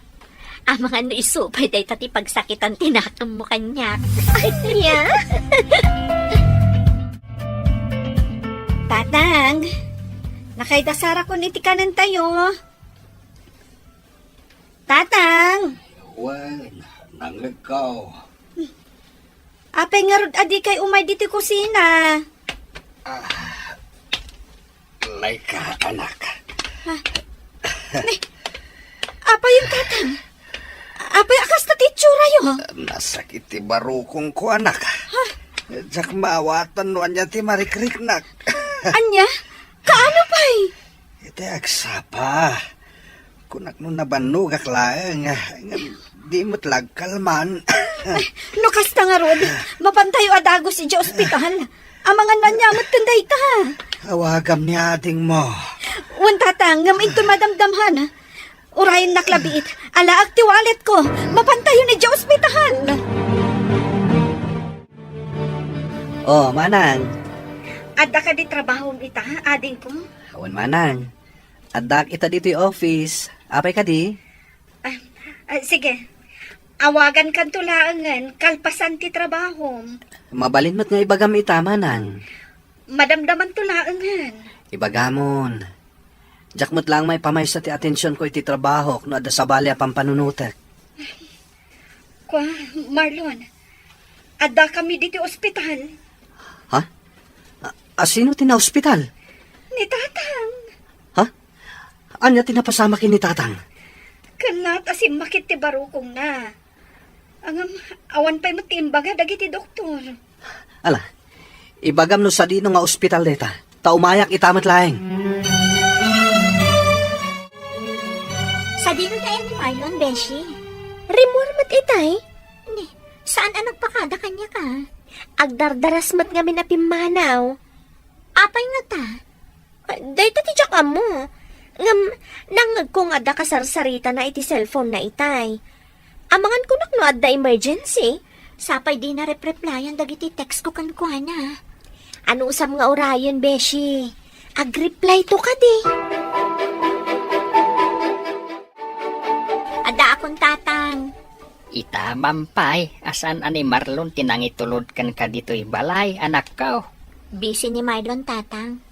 Ang mga no isupay day tati pagsakitan tinakam mo kanya. Ay, yeah. Tatang, nakaidasara ko niti kanan tayo. Tatang, Wen, nangagaw. apay nga rod adi kay umay diti kusina. Laika, anak. Apay yung tatang. Apay akas na titsura yo. Nasakit ti barukong ko, anak. Jak maawatan no anya ti marikriknak. Anya, kaano pa'y? Iti agsapa. Kunak no nabanugak lang. Di mo't lagkalman. No kasta nga rod, mapantayo adagos si ospital. Ang mga nanyamot tunday ta. Awagam ni ating mo. Wan tatang, ngam ito madamdamhan. Urayin naklabiit, alaak ti wallet ko, mapantayo ni ospital. Oh, manang. Adda ka di trabaho ita, ading ko. Awan manang. Adak ita dito yung office. Apay ka di? Sige, awagan kan tulaangan, kalpasan ti trabaho. Mabalin mo't nga ibagam ita, manang. Madamdaman tulaangan. Ibagamon. Jak mo't lang may pamaysa ti atensyon ko iti trabaho no adda sa bali apang panunutek. Kwa, Marlon, adda kami dito ospital. Ha? Sino tina-hospital? Ni tatang. Ha? Anya tinapasama kin ni tatang? Kanat asim makit ti barukong na. Angam, awan pa'y matimbaga dagiti doktor. Ala, Ibagam no sa dino nga ospital deta. Taumayak itamat laeng. Sa dino tayo ni Marlon, Beshi. Rimor mat itay. Ni, saan ang nagpakada kanya ka? Agdardaras mat nga minapimanaw. Apay nga ta? Dayta ti jak amo. Ngam, nangag ko nga da kasarsarita na iti cellphone na itay. Amangan ko no adda emergency. Sapay di na replyan dagiti text ko kan kuana. Ano usam nga orayon, Beshi? Ag-reply to ka di. Ada akong tatang. Itamampay, asan ani Marlon tinangitulod kan ka dito'y balay, anak ka. Busy ni Marlon, tatang.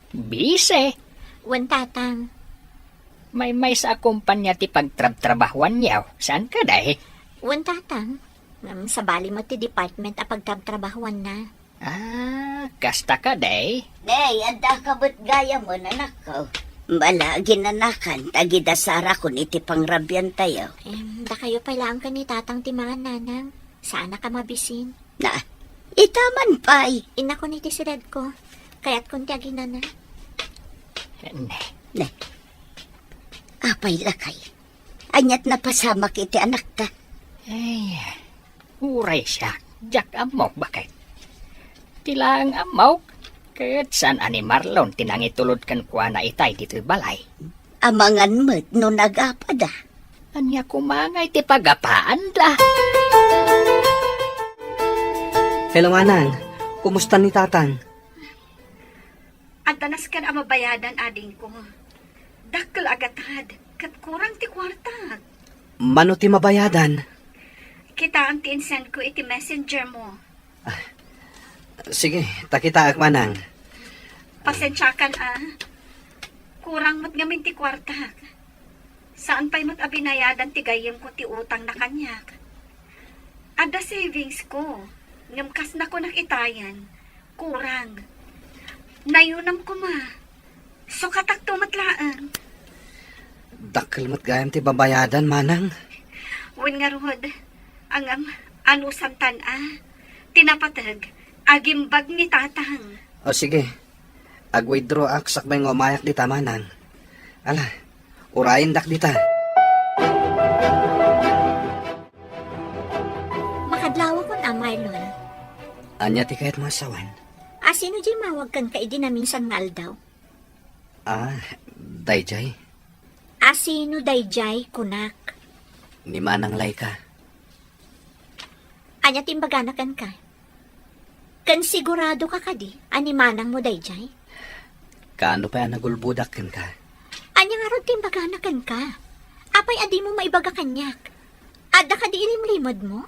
Bise, Wan, tatang. may sa kumpanya ti pagtrabahuan niyaw. Saan ka dahi? Wan, tatang. Sa bali mo ti department a pagtrabahuan na. Kasta ka dahi? Nay, anda ka ba't gaya mo, nanak ko? Bala, ginanakan, tagidasara kun iti pangrabyan tayo. Da kayo pailaan ka ni tatang ti mga nanang. Sana ka mabisin. Na, itaman pa'y. Ina ko ni ti sired ko. Kaya't kunti aginana. Ne, apay lakay. Anyat na pasama kiti anak ka. Ay, uray siya. Jak amok bakit? Tilang amok. Kaya't saan ani Marlon tinangitulod kan kuha na itay dito'y balay. Amangan mo't no nag-apada. Anya kumangay ti pagapaan da. Hello, manang. Kumusta ni tatang? Antanas ka na mabayadan, ading ko. Dakkel agatad, kat kurang ti kwarta. Mano ti mabayadan? Kita ang tinsend ko iti messenger mo. Sige, takita ak manang. Pasensyakan kurang mat ngamin ti kwarta. Saan pa'y mat abinayadan ti gayem ko ti utang na kanyak. Ada savings ko. Ngamkas na ko nakitayan. Kurang. Nayunam ko ma. So katak tumatlaan. Dakkel mat gayam ti babayadan, manang. Win nga ruhod. Ang anusan tinapatag. Agimbag ni tatang. O sige, ag-withdraw ak sakbay nga umayak di tamanang. Ala, urayin dak dita. Makadlawa ko na, Marlon. Anya ti kahit masawan. Sino di mawag kan ka na minsan nga aldaw? Dayjay, Sino dayjay kunak? ni manang Laika. Anya timbaganakan ka? Kan sigurado ka kadi, animanang mo dayjay? Kaano pa nagulbudak ken ka? Anya nga ron timbaganakan ka? Apay adi mo maibaga kanyak? Ada ka di ilimlimod mo?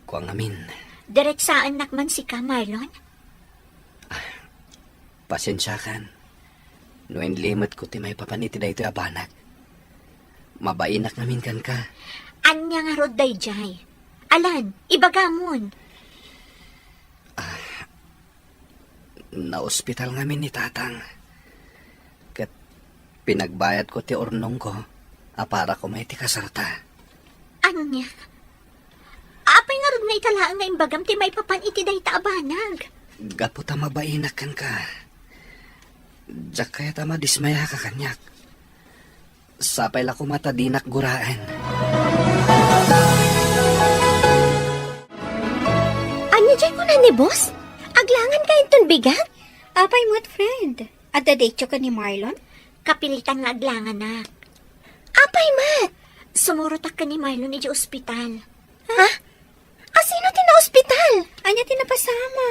Kuang amin. Diretsaan nakman si ka, Marlon? Pasensyakan. Noen limot ko ti may papaniti da ito abanak. Mabainak namin kan ka. Anya nga ron dayjay? Alan, ibagamon. Na-ospital ngamin ni tatang. Kat pinagbayad ko ti ornong ko, para ko may ti kasarta. Anya? Apay nga ron nga italaan nga imbagam ti may papan iti day taabanag. Gaputa mabainak kan ka. Diyak kaya tama dismaya ka kanyak. Sapay la ko matadinak guraan. Anya dyan ko na ni boss? Aglangan ka itong bigat? Apay mo't friend. At dadetyo ka ni Marlon? Kapilitan nga aglangan na. Apay mat? Sumurutak ka ni Marlon iti ospital. Ha? Sino tina-ospital? Anya tinapasama.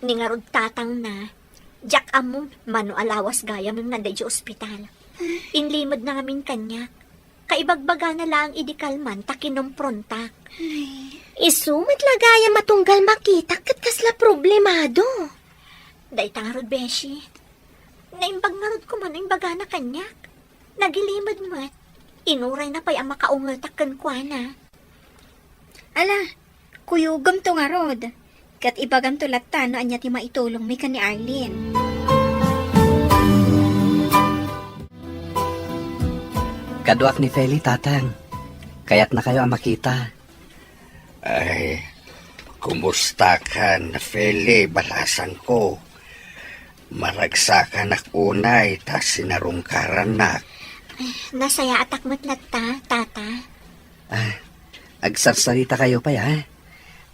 Ni nga rod tatang na. Jak among mano alawas gaya mong nanday di ospital. Inlimod na ngamin kanya. Kaibagbaga na lang idikalman takinumprontak. Isumit lagaya matunggal makita kat kasla problemado. Day tangarod, Beshi. Naimbag na rod ko man imbaga na kanyak. Nagilimod mat. Inuray na pa'y ang makaungatak kan kwa na. Ala, kuyugam to nga rod. Kat ibagam to latta no anya ti maitulong mi ka ni Arlene. Kaduak ni Feli tatang. Kaya't na kayo ang makita. Ay, Kumusta ka na, Feli, balasan ko? Maragsakan ak unay, tas sinarungkaran nak. Nasaya atak matlat ta, tata. Agsarsarita kayo pa ya.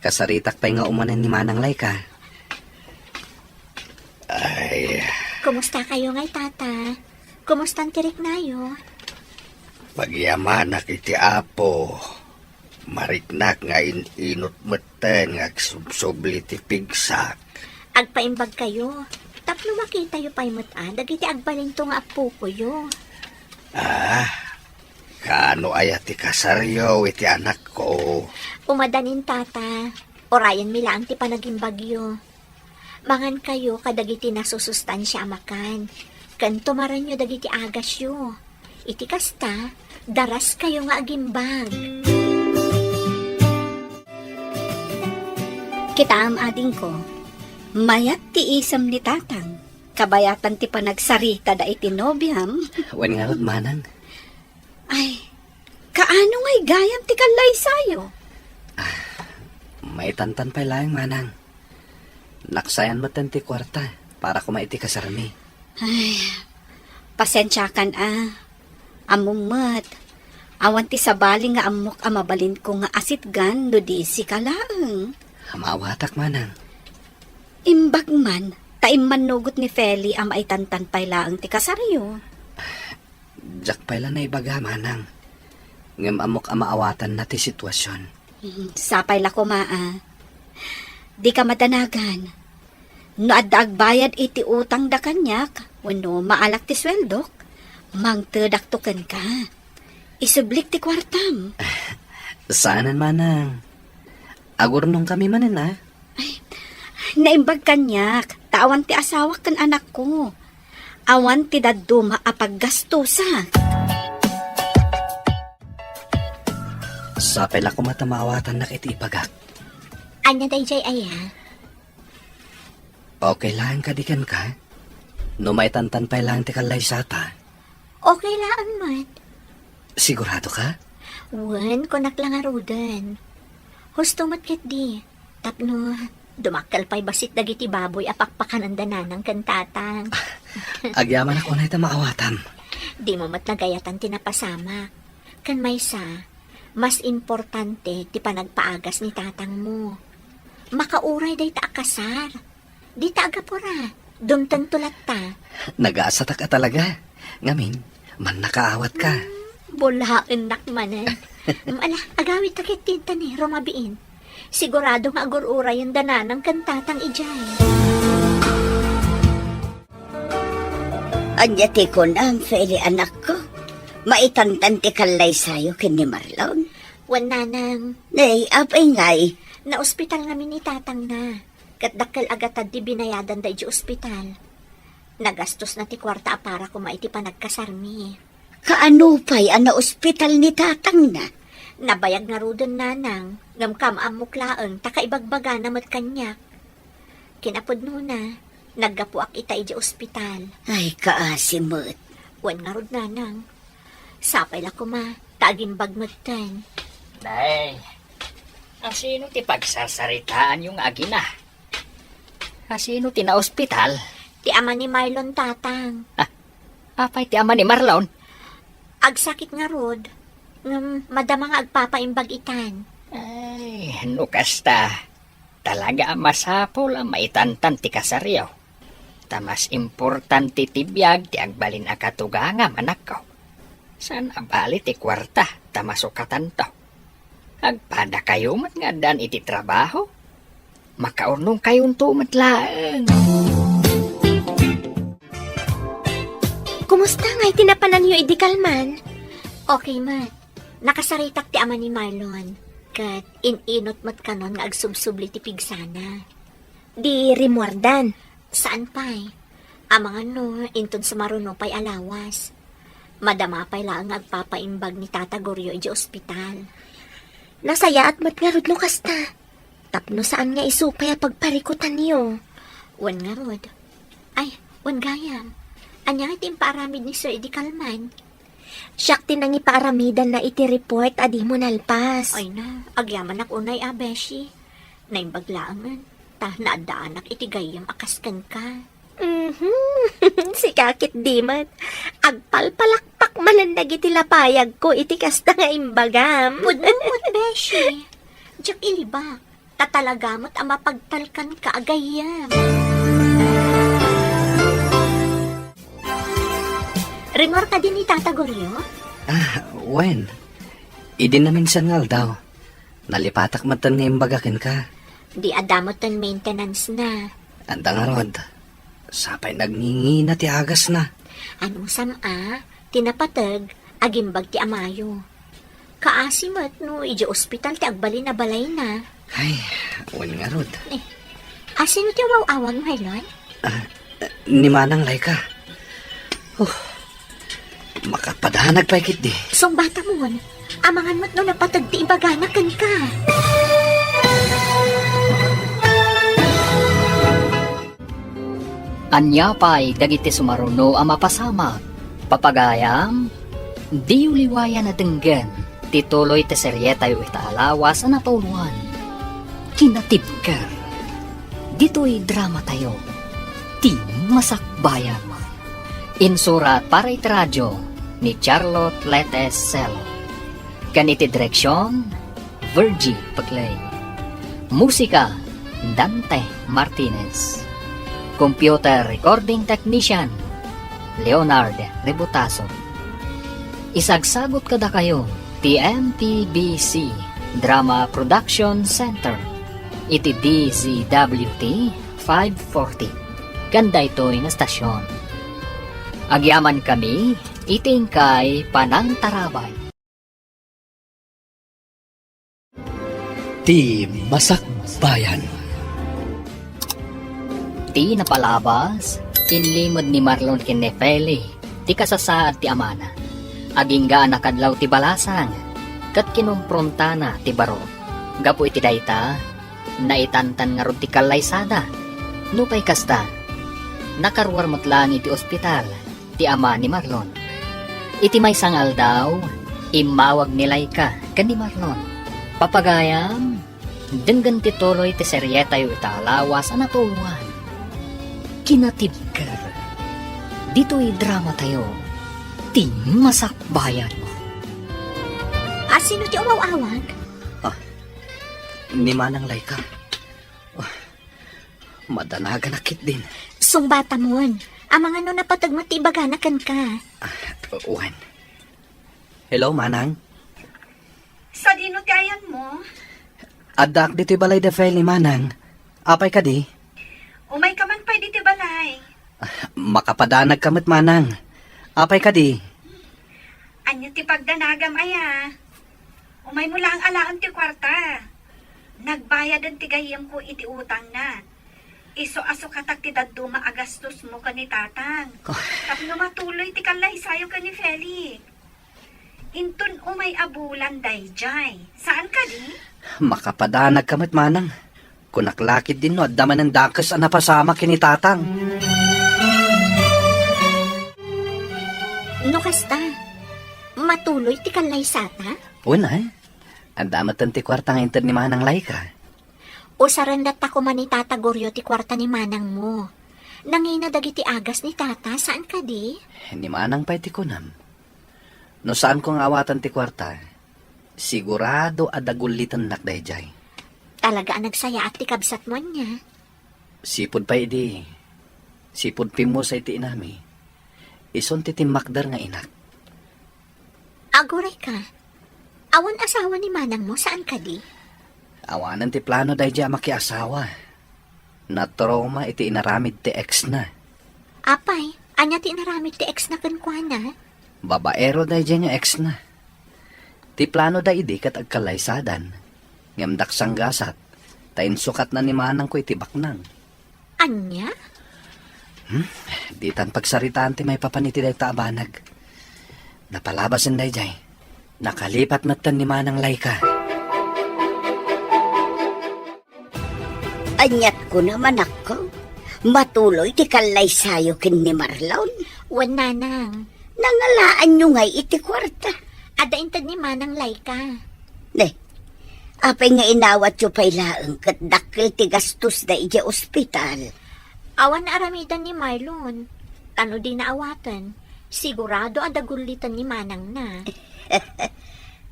Kasaritak pa nga umanan ni Manang Laika. Ay, Kumusta kayo ngay, tata? Kumusta ang tirik nayo? pagyamanak iti apo. Mariknak nga inot meten nga subsobli ti pigsak. Agpaimbag kayo. Tapno makita yu pa'y mataan, dagiti agbalin to nga apo ko yu. Kaano ay ti kasaryo iti anak ko. Umadanin, tata. Orayan milaan ti panagimbagyo. Mangan kayo kadagiti nasusustansya amakan. Kanto maran yu dagiti agas yu. Iti kasta, daras kayo nga agimbag. Kita am ading ko, mayat ti isam ni tatang, kabayatan ti panagsarita da iti nobyam. Wan nga Manang. Ay, kaano nga'y gayam ti kalay sayo? May tantan pa lang, Manang. Naksayan mo ti kwarta para kumaiti kasarami. Ay, pasensyakan Amumat. Awan ti sabali nga amok amabalin ko nga asitgan no di si kalaang. Mawatak, Manang. Imbag man, taim manugot ni Feli ang maitantan pay laang ti kasaryo. Jak pala na ibaga, Manang. Ngam amok amaawatan na ti sitwasyon. Sapay la ko maa. Di ka madanagan. No adda agbayad iti utang da kanyak, wano maalak ti sweldok, mangtedaktukan ka. Isublik ti kwartam. Saanan, Manang? Agurnong kami manin, Naimbag kanyak, tawan ti asawa kan anak ko. Awan ti daduma apaggastusa. Sa pala ko matamawatan na kiti ipagak. Anya dayjay aya? Okay lang kadikan ka? No may tantan pa lang ti kalay sata. Okay laan man. Sigurado ka? Wan, kunak lang arudan. Husto matkit di. Tapno, dumakal pa'y basit dagiti baboy apakpakan ang dananang kantatang. Agyaman ako na ita maawatan. Di mo matnagayatan tinapasama. Kan may sa, mas importante ti panagpaagas ni tatang mo. Makauray day ta akasar. Di ta agapura. Dumtan tulat ta. Nag-aasatak ka talaga. Ngamin, man nakaawat ka. Bulain nakmanan. Ala, agawit takit tinta ni Romabiin. Sigurado nga agururay yung dananang kantatang ijay. Anyati ko na ang Feli anak ko. Maitantan ti kalay sayo kini Marlon. Wan nanang, Nay, apay ngay. na ospital namin ni tatang na. Katdakkel agatad di binayadan da iji ospital. Nagastos na ti kwarta para kumaiti pa nagkasarmi. Kaano pa'y ana ospital ni tatang na? Nabayag nga rudon nanang, ngamkam amuklaan, takaibagbaga namat kanyak. Kinapod na, naggapuak ita iji ospital. Ay, kaasimot. Wan nga rud nanang. Sapay la kuma, tagimbag magtan. Day, asino ti pagsasaritaan yung agina? Asino ti na ospital? Ti ama ni Marlon tatang. Apay ti ama ni Marlon? Agsakit nga rod. Madama nga agpapaimbag itan. Ay, no kasta. Talaga masapol ang maitantan ti kasaryaw. Tamas importante ti biyag ti agbalin akatuganga manak ko. San abali ti kwarta tamasukatan to. Agpada kayo mat nga dan iti trabaho. Makaurnong kayong tumatlaan. Kumusta nga'y tinapanan niyo idikalman? Okay man. Nakasaritak ti ama ni Marlon. Kat ininot mat kanon nga agsubsubli ti pigsana. Di rimuardan. Saan pa'y? Amang ano, intun sa marunong pa'y alawas. Madama pa'y lang agpapaimbag ni Tata Goryo iji ospital. Nasaya at matngarod no kasta. Tapno saan nga isupay a pagparikutan niyo? Wan nga rod. Ay, wan gayam. Anya iti impaaramid ni Sir Idikalman. Siyak tinang ipaaramidan na iti report adi mo nalpas. Ay na, agyaman ak unay abeshi. Naimbaglaangan. Ta naadaanak iti gayam akaskan ka. Si kakit di man. Agpalpalakpak manan dagiti lapayag ko iti kasta nga imbagam. Pudmumot, Beshi. Diyak ilibak. Tatalagamot ang mapagtalkan ka agayam. Rimor ka din ni Tata Goryo? Wen, idin na minsan nga daw. Nalipatak matan nga imbagakin ka. Di adamot ang maintenance na. Anda nga rod, sapay nagningi na ti agas na. Anong sama? Tinapatag, agimbag ti amayo. Kaasimat no, iji ospital ti agbali na balay na. Ay, wen nga rod. Asino ti awang Marlon? Ni Manang Laika. Makapadanag pa ikit di. Song bata mo, amangan mo't no napatag ti ibaganakan ka. Anya pa'y dagiti sumaruno ang mapasama. Papagayam, di uliwaya na denggan, tituloy te seryeta yu itaalawas na pauluan. Kinatibker, dito'y drama tayo, ti masakbayan. Insurat para itradyo ni Charlotte Letes Celo. Ganiti direksyon, Virgie Paglay. Musika, Dante Martinez. Computer Recording Technician, Leonard Rebutaso. Isagsagot kada kayo, TMPBC Drama Production Center. Iti DZWT 540. Ganda ito'y na stasyon. Agyaman kami, iting kay Panang Tarabay. Ti Masakbayan. Ti napalabas, inlimod ni Marlon Kinefeli, ti kasasaad ti amana. Agingga nakadlaw ti balasang, kat kinumpronta na ti baro. Gapo iti dayta, naitantan nga rod ti kalaysada. Nupay kasta, nakarwar mo't lang iti ospital, ti ama ni Marlon. Iti may sangal daw, imawag ni Laika kan ni Marlon. Papagayam, denggan ti tuloy ti seryeta yu itaalawas na tuwan. Kinatibker, dito'y drama tayo, ti masakbayan mo. Asino ti awag? Ni Manang Laika. Madanagan nakit din. Song bata mo, amangan no napatag mo ti ibaganakan ka. Wen. Hello, Manang. Sa dino ti ayan mo? Adak dito'y balay de fel ni Manang. Apay ka di? Umay ka man pa'y di ti balay. Makapadanag kamit Manang. Apay ka di? Anyo ti pagdanagam aya. Umay mo lang alaan ti kwarta. Nagbayad ang tigayam ko iti utang na. Iso-aso katak ti daddo maagastos mo ka ni tatang. Tapno matuloy ti kalay sayo ka ni Feli. Intun umay abulan dayjay. Saan ka di? Makapadanag kamit Manang. Kunaklakit din no, at daman ng dakas ang napasama kinitatang. No kasta, matuloy ti kalaysata? Una, ang damat ang ti kwarta nga inter ni Manang Laika. O sarandat ako man ni Tata Goryo ti kwarta ni Manang mo. Nangina dagiti agas ni Tata, saan ka di? Ni Manang pa'y ti kunam. No saan kong awatan ti kwarta, sigurado adagulitan nakdayjay. Talaga ang nagsaya at ti kabsat mo niya. Sipod pa idi. Sipod pimo sa iti inami. Ison ti timakdar nga inak. Aguray ka. Awan asawa ni Manang mo, saan ka di? Awanan ti plano dayjay makiasawa. Natroma iti inaramid ti ex na. Apay, anya ti naramit ti ex na kankwana? Babaero dayjay nga ex na. Ti plano da idi kat agkalaysadan. Ngamdak sang gasat, tayin sukat na ni Manang ko iti baknang. Anya? Di tan pagsaritaan ti may papaniti day taabanag. Napalabasan dayjay. Nakalipat matan ni Manang Laika. Anyat ko naman ako. Matuloy ti kalaysayo kin ni Marlon. Wan Nanang. Nangalaan nyo ngay iti kwarta. Ada intad ni Manang Laika. Ne, Apay nga inawat yu pa'y laeng kat dakkel ti gastos da ija ospital. Awan na aramidan ni Marlon. Tano di na awatan. Sigurado adagulitan ni Manang na.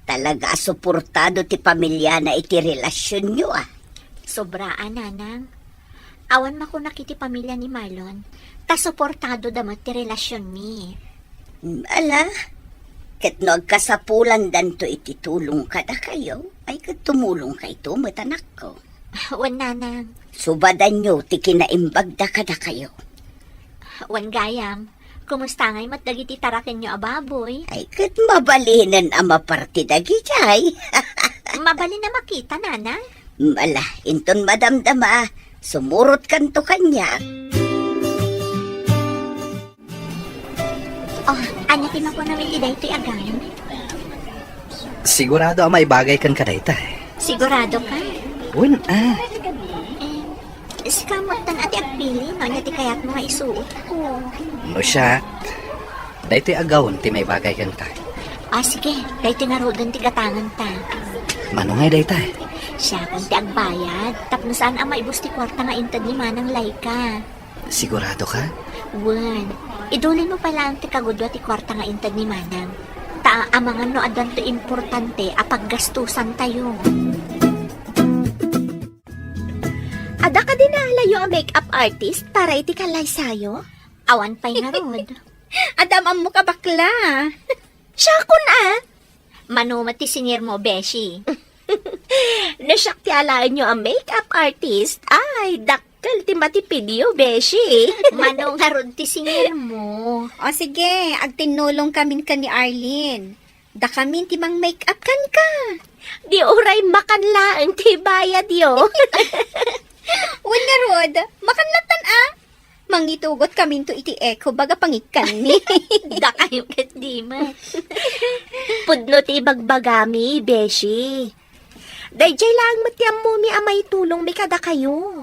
Talaga suportado ti pamilya na iti relasyon nyo Sobraan, Nanang. Awan makunak iti pamilya ni Marlon. Ta suportado damat ti relasyon mi. Ala, kat no agkasapulan danto iti tulong kada kayo, ay kat tumulong kay to matanak ko. Wan, Nanang. Subadan nyo ti kinaimbag da kada kayo. Wan, Gayam. Kumusta ngay matdagiti taraken nyo, ababoy? Ay kat mabalinan ama parti dagi jay. Mabali na makita, Nanang. Mala, inton madamdama, sumurot kanto kanya. Oh, anya tima ko namin iday ito'y agay. Sigurado may bagay kan kadayta. Sigurado ka? Wen, Sikamutan ati agpili, no? Nya ti kayat mga isuot ko. No siya. Daytoy agawon ti may bagay kan ka. Sige. Kaya tinarodan ti gatangan ta. Manungay dayta. Siya kung ti agbayad. Tapno saan ang maibus ti kwarta nga intad ni Manang Laika. Sigurado ka? Wan. Idulin mo pala ang ti kagudwa ti kwarta nga intad ni Manang. Amangan no adan to importante apag gastusan tayo. Ada ka dinalayo ang makeup artist para iti kalay sayo? Awan pa'y nga rod. Adamam mo ka bakla. Siya kun Manumat ti sinir mo, Beshi. Nasyak ti alaan nyo ang makeup artist. Ay, dakkel ti matipidyo, beshi. Manong nga rod ti sinir mo. O sige, agtinulong kamin ka ni Arlene. Da kamin ti mang make-up kan ka. Di oray makanlaang ti bayad yo. Wan nga rod, makanlatan Mangitugot kamin to iti echo baga pangikan ni. Da kayo kat di man. Pudno ti bagbagami, beshi. Dayjay lang matiam mo mi amay tulong mi kada kayo.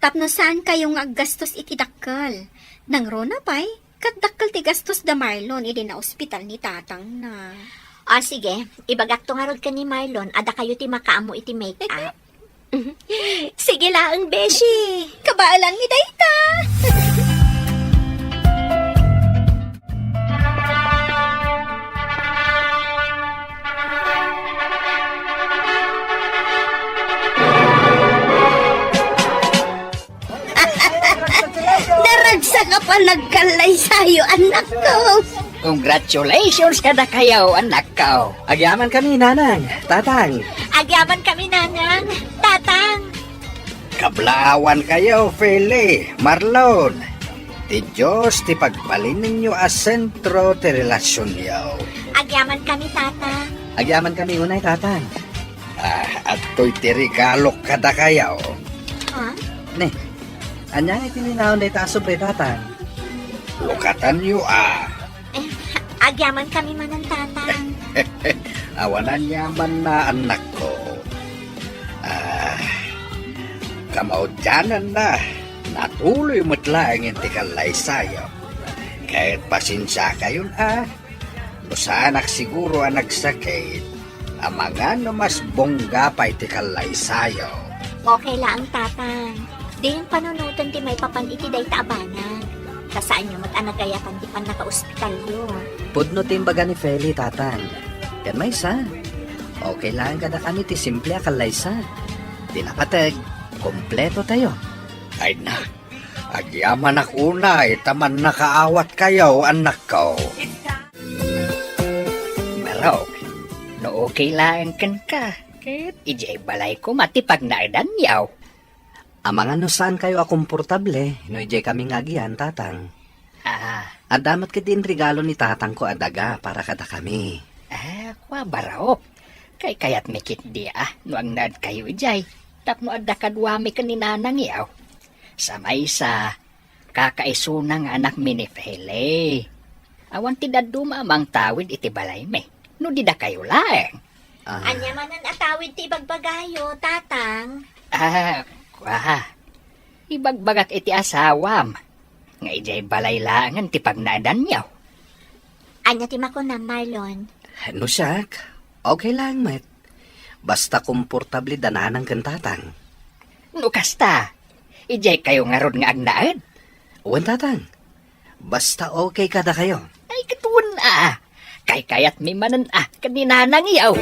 Tapno saan kayong aggastos iti dakkel? Nang rona pa'y, kat dakkel ti gastos da Marlon iti na ospital ni tatang na. Sige. Ibagak to nga rod ka ni Marlon. Ada kayo ti makaamo iti make-up. Sige lang, beshi. Kabaalan mi dayta. Naragsa ka pa nagkalay sa'yo, anak ko. Congratulations kada kayo, anak ko. Agyaman kami, nanang, tatang. Agyaman kami, Nanang. Tatang. Kablawan kayo, Feli, Marlon. Ti Diyos, ti pagbalin ninyo a sentro ti relasyon yaw. Agyaman kami, Tatang. Agyaman kami unay, tatang. At to'y ti regalo kada kayo. Ha? Ne, anya iti ninahon day ta sobre, tatang. Lukatan nyo, Agyaman kami man ng Tatang. Awanan yaman na anak ko. Kamaudyanan na. Natuloy mo't lang yung tikalay sayo. Kahit pasensya kayo no sa anak siguro ang nagsakit, ang mga no mas bongga pa itikalay sayo. Okay lang, Tatang. Di yung panunutan ti may papan iti day taabanan. Kasaan nyo mat-anagayapan di pan naka-ospital yun. Pudno timbaga ni Feli, tatang. Yan may isa. Okay lang kada kami ti simple akalaysa. Di napatag, kompleto tayo. Ay na, agyaman ako na, taman nakaawat kayo, anak ko. Marok, no okay lang kan ka. Ket ijay balay ko matipag na edan yaw. Amangan no saan kayo akomportable, no ijay kaming agian, tatang. Adamat ka din regalo ni tatang ko adaga para kada kami. Kwa barao. Kay kayat mikit di no ang nad kayo ijay. Tapno adda kadwami ka ni nanang yaw. Samay sa kakaisunang anak mi ni Feli. Awan ti daduma amang tawid iti balay me. No di da kayo laeng. Anya man ang atawid ti bagbagayo, Tatang. Ibagbagak iti asawam. Nga ijay balay langan ti pagnaadan yaw. Anya ti mako na, Marlon. No siyak, okay lang, met. Basta komportable dananang kan tatang. No kasta, ijay kayo nga ron nga agnaad. Uwan tatang. Basta okay kada kayo. Ay katuon kay kayat mi manan kaninanang iyaw.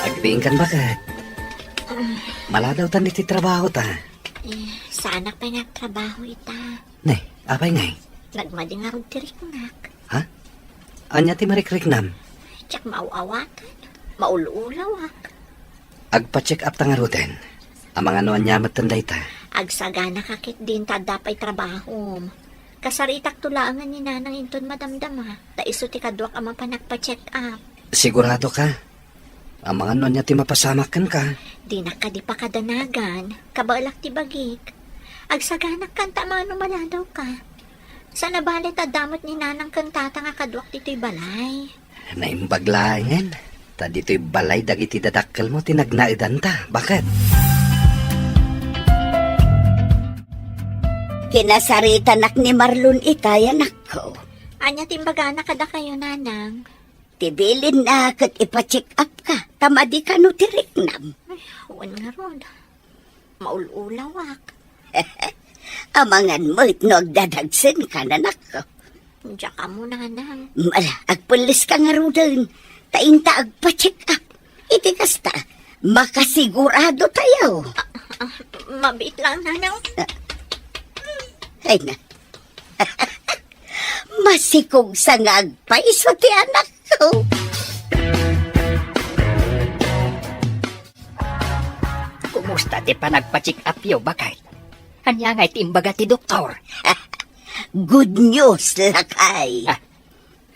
Agdiin kan bakit? Maladaw tan iti trabaho ta. Sa anak pa nga trabaho ita. Ne, apay ngay. Nagmadi nga ron tiriknak. Ha? Anya ti marikriknam? Tsak mauawatan. Maululawak. Agpa-check up ta nga ruten. Ang mga nuan nyamat tanday ta. Agsagana kakit din ta dapay trabaho. Kasaritak tulangan ni nanang inton madamdama. Ta iso ti kadwak ang panagpa-check up. Sigurado ka? Ang mga nuan niya ti mapasamakan ka. Di na ka di pa kadanagan. Kabalak ti bagik. Agsaganak kanta mga numaladaw ka. Sa nabalit adamot ni nanang kantata nga kadwak dito'y balay. Naimbaglaengen. Ta dito'y balay dagiti dadakkel mo tinagnaidan ta. Bakit? Kinasarita nak ni Marlon itay anak ko. Anya timbagana kada kayo nanang. Tibilin na kat ipa-check up ka. Tamadi ka no tiriknam. Huwag nga ron. Maululawak. Amangan mo itnog dadagsin ka na nako. Diyan ka mo nanang. Mala, agpulis ka nga rodon. Tainta agpa-check up. Iti kasta, makasigurado tayo. Mabit lang nanang. Ay na. Masikog sa nga agpaiso ti anak ko. Kumusta ti panagpa-check up yo bakay? Anya nga timbaga ti doktor. Good news, lakay.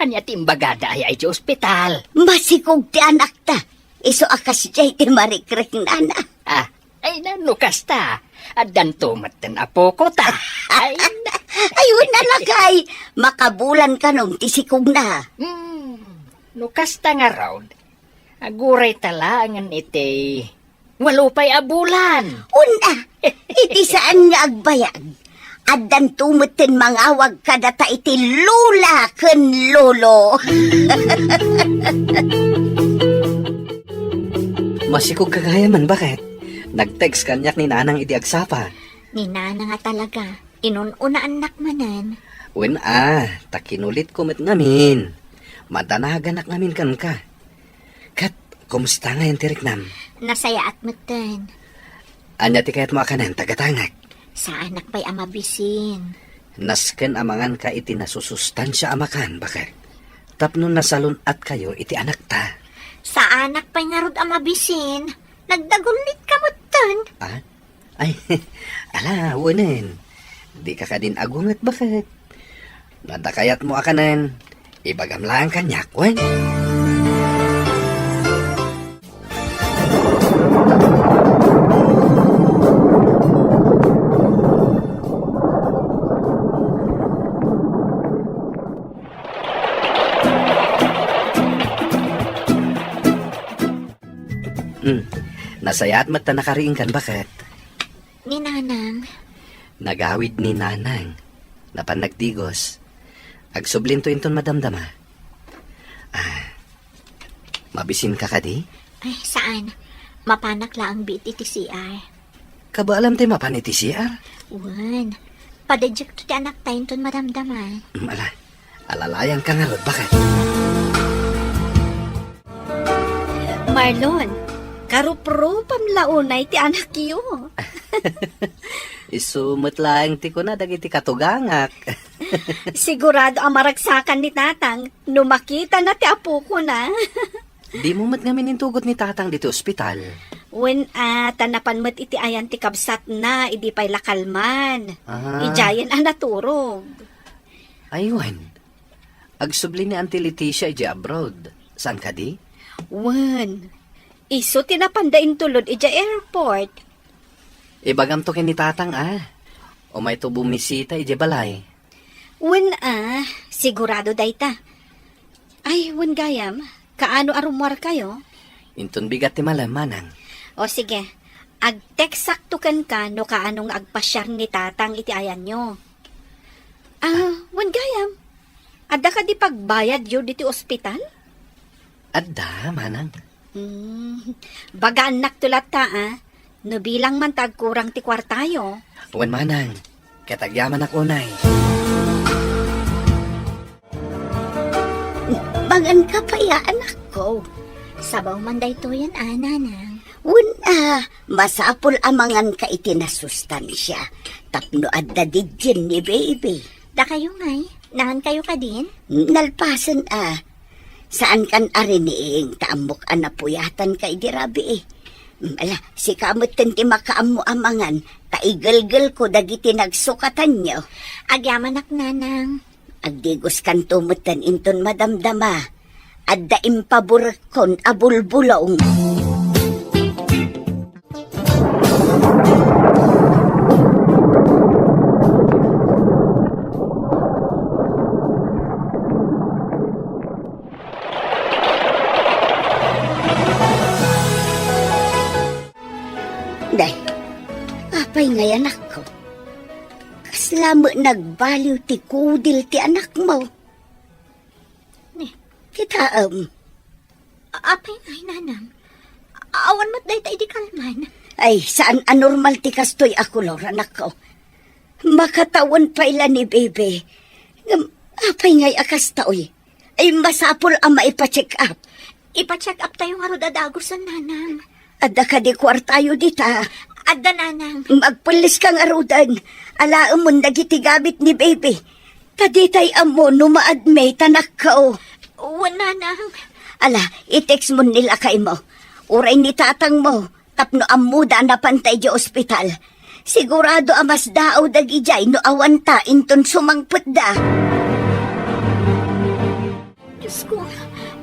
Anya timbaga daya iti ospital. Masikog ti anak ta. Iso akas jay ti marikrek nana. Ay nano kasta. Adan tumatan apo ko ta. Ay ayun na lakay. Makabulan ka nung tisikog na. no kasta nga raw. Aguray talangan iti. Walupay abulan. Una, iti saan nga agbayag. Adan tumutin mangawag kadata iti lula ken lolo. Masikog kagayaman, bakit? Nag-text kanyak ni nanang iti agsapa. Ni nanang nga talaga. Inununa anak manan. Wen takinulit ko met ngamin. Madanagan ngamin kan ka. Kat, kumusta nga yung tiriknam? Nasaya at mutan. Anya ti kayat mo akanan, tagatangak. Sa anak pa'y amabisin. Nasken amangan ka iti nasusustansya amakan, bakit? Tapno nasalun at kayo iti anak ta. Sa anak pa'y nga rod amabisin. Nagdagulit ka mutan. Ay, ala, unin. Di ka din agungat, bakit? Nadakayat mo akanan, ibagam lang kanyak, wen. Nasayat mata nakariing kan, bakit? Ni nanang. Nagawid ni nanang. Napanagdigos. Agsublin to inton madamdama. Mabisin ka kadi? Ay, saan? Mapanak lang ang beat iti CR. Kaba alam tayo mapan iti CR? Wan. Padejek to ti anak tayo ton madamdaman. Alalayan ka nga rod, bakit? Marlon, karupro pamlaunay ti anak yo. Isumot lang ti ko na dagiti katugangak. Sigurado ang maragsakan ni tatang. Numakita na ti apo ko na. Di mo mat ngamin intugot ni tatang dito ospital. When tanapan mat iti ayan ti kabsat na, idi pa'y lakalman. Ijayan ang naturog. Aywan. Agsubli ni Auntie Leticia iji abroad. Saan ka di? Wan. Iso tinapandain tulod ija airport. Ibagam to ni tatang O may to bumisita iji balay. Wan sigurado dayta. Ay, wan gayam. Kaano arumwar kayo? Inton bigat ti malam, manang. O sige, ag-text saktukan ka no kaanong agpasyar ni tatang iti ayan nyo. Wan gayam. Ada ka di pagbayad yun dito ospital? Adda, manang. Bagaan naktulat ta, Nabilang man tagkurang ti kwartayo. Wan manang, katagyaman ako nay. Bangan ka pa ya, anak ko. Sabaw man dayto yan, nanang. Una, masapol amangan ka itinasustansya. Tapno adda dijin ni baby. Da kayo ngay, nahan kayo ka din? Nalpasan Saan kan ariniing taamok anapuyatan kay dirabi Ala, si kamot ti makaamu amangan, kaigalgal ko dagiti nagsukatan nyo. Agyaman ak, nanang. Agdigos kan tumutan inton madamdama, adda impabur kon abulbulong. Day, apay ngay anak ko. Kaslamo nagbaliw ti kudil ti anak mo. Kita, Apay ngay, nanang. Awan mo't dayta idi kalman. Ay, saan anormal ti kastoy ako, Lord, anak ko. Makatawan pa ila ni bebe. Apay ngay akas taoy. Ay, masapol ang maipacheck up. Ipa-check up tayo nga rodadagosan, nanang. Adda ka di kwartayo dita. Adda, nanang. Magpulis kang arudan. Alaam mo dagiti gamit ni baby. Taditay amo numaadme tanak ka Nanang. Ala, i-text mo nila kay mo. Uray ni tatang mo. Tapno amuda na pantay di ospital. Sigurado amas daaw dagijay no awanta inton sumangput da. Diyos ko,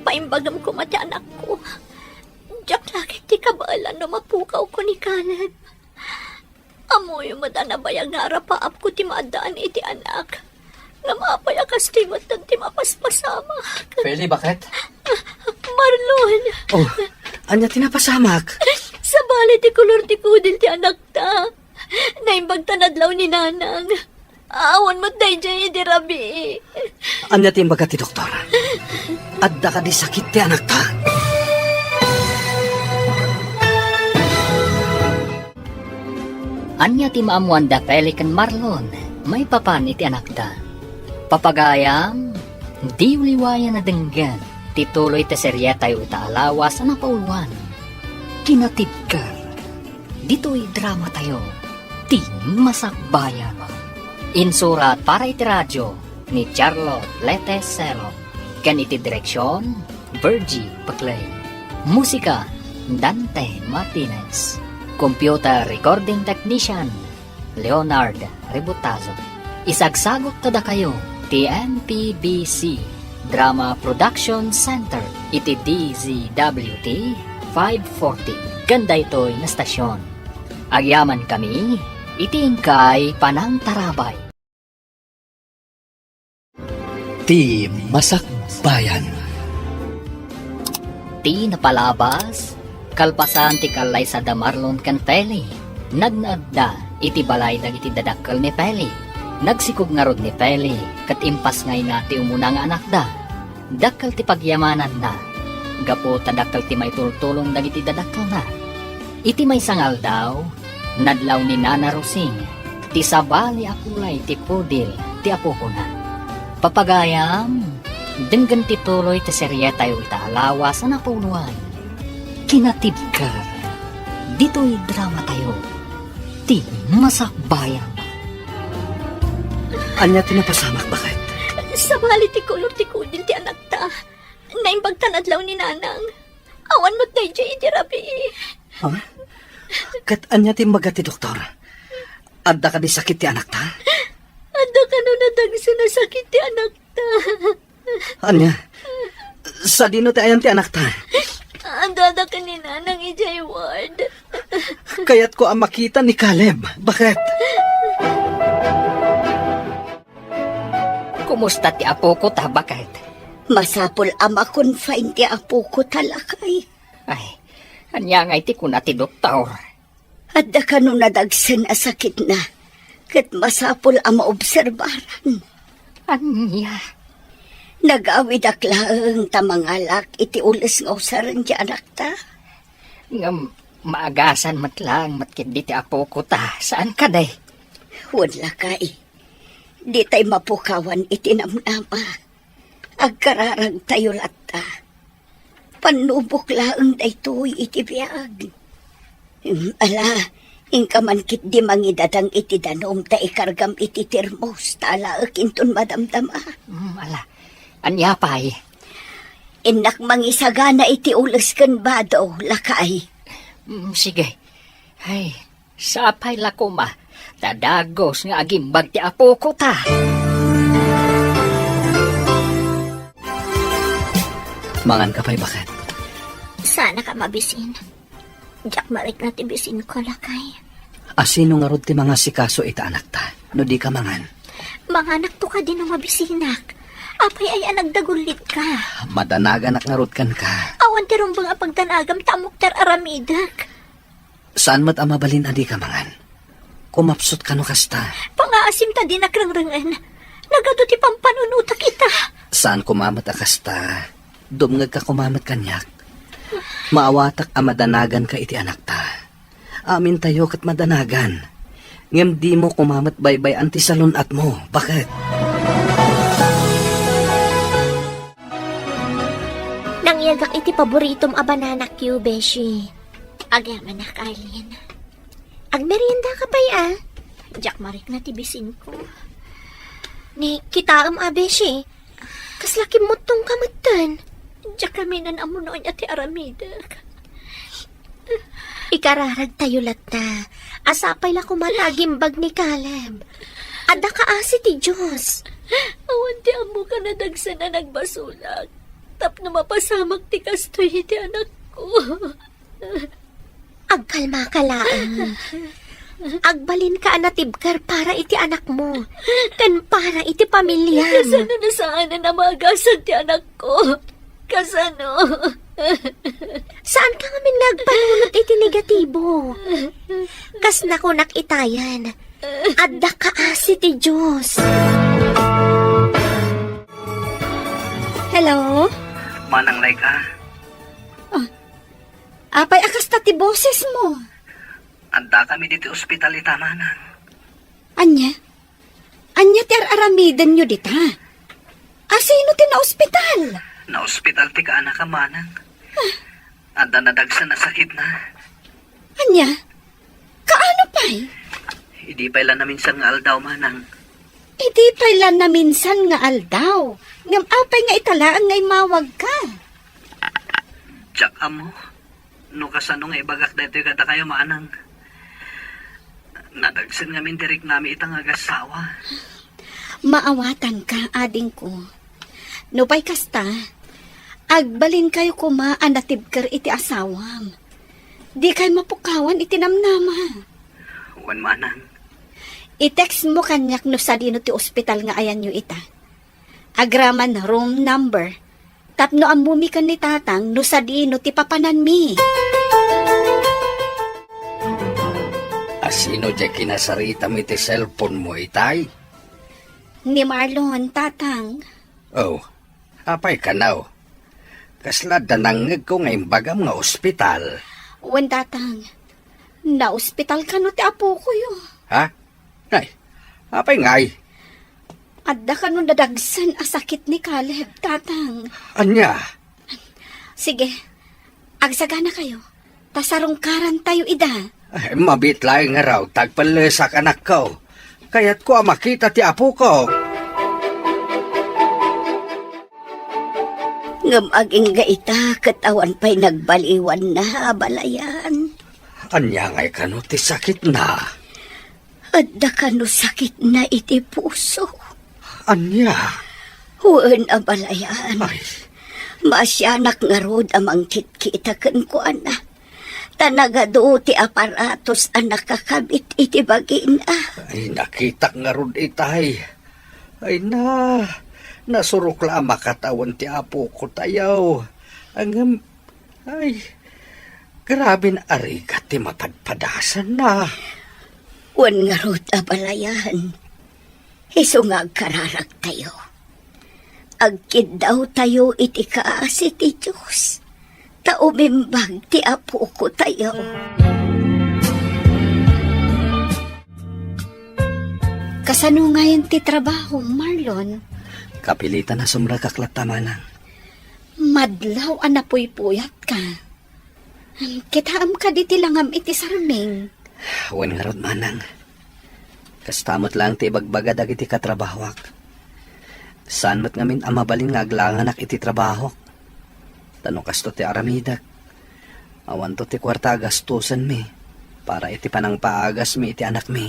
paimbagam ko mati anak ko. Diyak lakit ti kabalan no mapukaw ko ni kanan. Amo yung madanabayag nga arapaap ko ti maadaan iti anak. Nga maapayakas ti matan ti mapaspasama. Feli, bakit? Marlon! Oh, anya tinapasamak? Sa bali ti kulor ti kudil ti anak ta. Naimbag tanadlaw ni nanang. Awan mo't dayjay di rabi. Anya timbaga ti doktor? Adda ka di sakit ti anak ta. Anya ti maamuan da Pelican Marlon, may papan iti anak da. Papagayam, di uliwayan na denggan, tituloy te seryetay ita alawas na pauluan. Kinatibkar, dito'y drama tayo, ti masakbayan. Insurat para iti radyo ni Charlotte Letesero, kan iti direksyon, Virgie Paclay. Musika, Dante Martinez. Computer Recording Technician, Leonard Rebutazo. Isagsagot tada kayo, TMPBC Drama Production Center, iti DZWT 540. Ganda ito'y na stasyon. Agyaman kami, iti ingkay Panang Tarabay. Ti Masakbayan. Ti napalabas, kalpasan ti kalay sa Damarlon kan Feli. Nagnaadda iti balay dagiti dadakkel ni Feli. Nagsikog nga rod ni Feli, kat impas ngay na ti umuna nga anak da. Dakkel ti pagyamanan na. Gapo tadakkel ti may tultulong dagiti dadakkel na. Iti may sangal daw, nadlaw ni Nana Rosing, ti sabali akulay ti kudil ti apo ko na. Papagayam, denggan ti tuloy ti seryetay ita alawa sa napuluan. Kinatibkar, dito'y drama tayo, ti masakbayan. Anya tinapasamak, bakit? Sa bali ti kulor ti kudil ti anak ta. Naimbag tanadlaw ni nanang. Awan mo't dayjay iti rabi. Ha? Kat anya timbaga ti doktor? Adda ka di sakit ti anak ta? Adda ka no nadagso na sakit ti anak ta. Anya? Sa dino ti ayan ti anak ta? Andada ka ni nanang ijay ward. Kaya't ko ang makita ni Caleb. Bakit? Kumusta ti apo ko ta, bakit? Masapol ama confine ti apo ko talakay. Ay, anya nga iti kuna ti doktor. Adda ka no nadagsan a sakit na. Kat masapol ama obserbaran. Anya? Nag-awid aklaang tamangalak iti ulis nga usaran di anak ta. Ngam, maagasan matlang matkindi ti apo ko ta. Saan ka day? Wala kay. Di tay mapukawan iti namnama. Agkararag tayo lata. Panubok laang daytoy iti biyag. Ala, ingkamankit di mangidadang iti danom ta ikargam iti termos ta alaak inton madamdama. Ala, anyapay. Inak mangisagana iti ulis ken bado, lakay. Sige. Ay, sapay lako ma. Tadagos nga agimbag ti apo ko ta. Mangan ka pa'y bakit? Sana ka mabisin. Jack marik na tibisin ko, lakay. Asino nga rod ti mga sikaso ita anak ta? No di ka mangan. Mga anak to ka din ang mabisinak. Apay ay anagdagulit ka. Madanagan nga rod kan ka. Awan ti rumbang apagdanagam tamok ter aramidak. Saan mat amabalin adi ka mangan? Kumapsot ka no kasta. Pangaasim ta din nakrangrangan. Nagado ti pampanunuta kita. Saan kumamat akasta? Dumngag ka kumamat kanyak. Maawatak a madanagan ka iti anak ta. Amin tayo kat madanagan. Ngem di mo kumamat baybay anti salunat mo. Bakit? Nangyagak iti paboritom a banana Q, Beshi. Agyaman na, Arlene. Agmerienda ka pa ya? Jack marik na tibisin ko. Ni, kita Beshi. Kaslaki mo tong kamatan. Jack kami nan amunoy ati aramidak. Ikararag tayo lata. Asapay la kumatagimbag ni Caleb. Ada ka asi ti Diyos. Awan ti amo ka na dagsa na nagbasulag. Tap na mapasamak ti kastoy iti anak ko. Agkalma ka laan. Agbalin ka anatibkar para iti anak mo. Kan para iti pamilya. Kasano na saan na namagasag ti anak ko? Kasano? Saan ka nga nagpanunot iti negatibo? Kas nako nakitayan. Adda ka asi ti Diyos. Hello? Manang lay ka? Apay akas ta ti boses mo. Anda kami dito ospital ita manang. Anya? Anya ti aramidan nyo dita? Asino ti na ospital? Na ospital ti ka anak ka manang. Anda nadagsa na sakit na. Anya? Kaano pa'y? Hindi pa ilan namin sa aldaw manang. Idi pala na minsan nga aldaw. Ngam apay nga italaan nga'y mawag ka. Tsak amo. No kasano nga ibagak dito kada kayo manang. Nadagsan nga min dirik nami itang agasawa. Maawatan ka, ading ko. No pa'y kasta, agbalin kayo kumaan na tibkar iti asawam. Di kayo mapukawan iti namnama. Wan manang. I-text mo kanyak no sa dino ti ospital nga ayan nyo ita. Agraman room number. Tapno ang mumi kan ni tatang no sa dino ti papanan mi. Asino dyan kinasarita mi ti cellphone mo itay? Ni Marlon, tatang. Oh, apay ka now. Kasla danangag ko ngayon bagam nga ospital. Wen tatang, na ospital ka no ti apo ko yo. Ha? Ay, apay ngay. Adda ka no dadagsan asakit ni Caleb, tatang. Anya? Sige, agsagana kayo. Tasarungkaran tayo ida. Ay, mabitlaing nga raw, tagpalesak anak ko. Kaya't ko makita ti apo ko. Ngam aging gaita, katawan pa'y nagbaliwan na, balayan. Anya ngay kano ti sakit na. Adda ka no sakit na iti puso. Anya? Huwag abalayan. Ay. Masyanak nga rod amang kitkitakan ko, anak. Tanagado ti aparatos ang nakakabit iti bagina. Ay, nakita nga rod itay. Ay na, nasurok la makatawan ti apo ko tayaw. Ang, ay, grabe na arigat ti mapadpadasan na. Wan nga rod abalayan. Iso nga kararag tayo. Agkid daw tayo iti kaasi ti Diyos. Taumimbag ti apo ko tayo. Kasano ngayon ti trabaho, Marlon? Kapilitan na sumra kaklat tamanang. Madlaw anapoy-puyat ka. Kitaam ka di tilangam iti sarming. Wen nga rod manang. Kastamot lang ti bagbaga dagiti katrabahwak. Saan mat ngamin amabalin nga aglanganak iti trabaho. Tanong kasto ti aramidak. Awan to ti kwarta gastusan mi. Para iti panang paagas mi iti anak mi.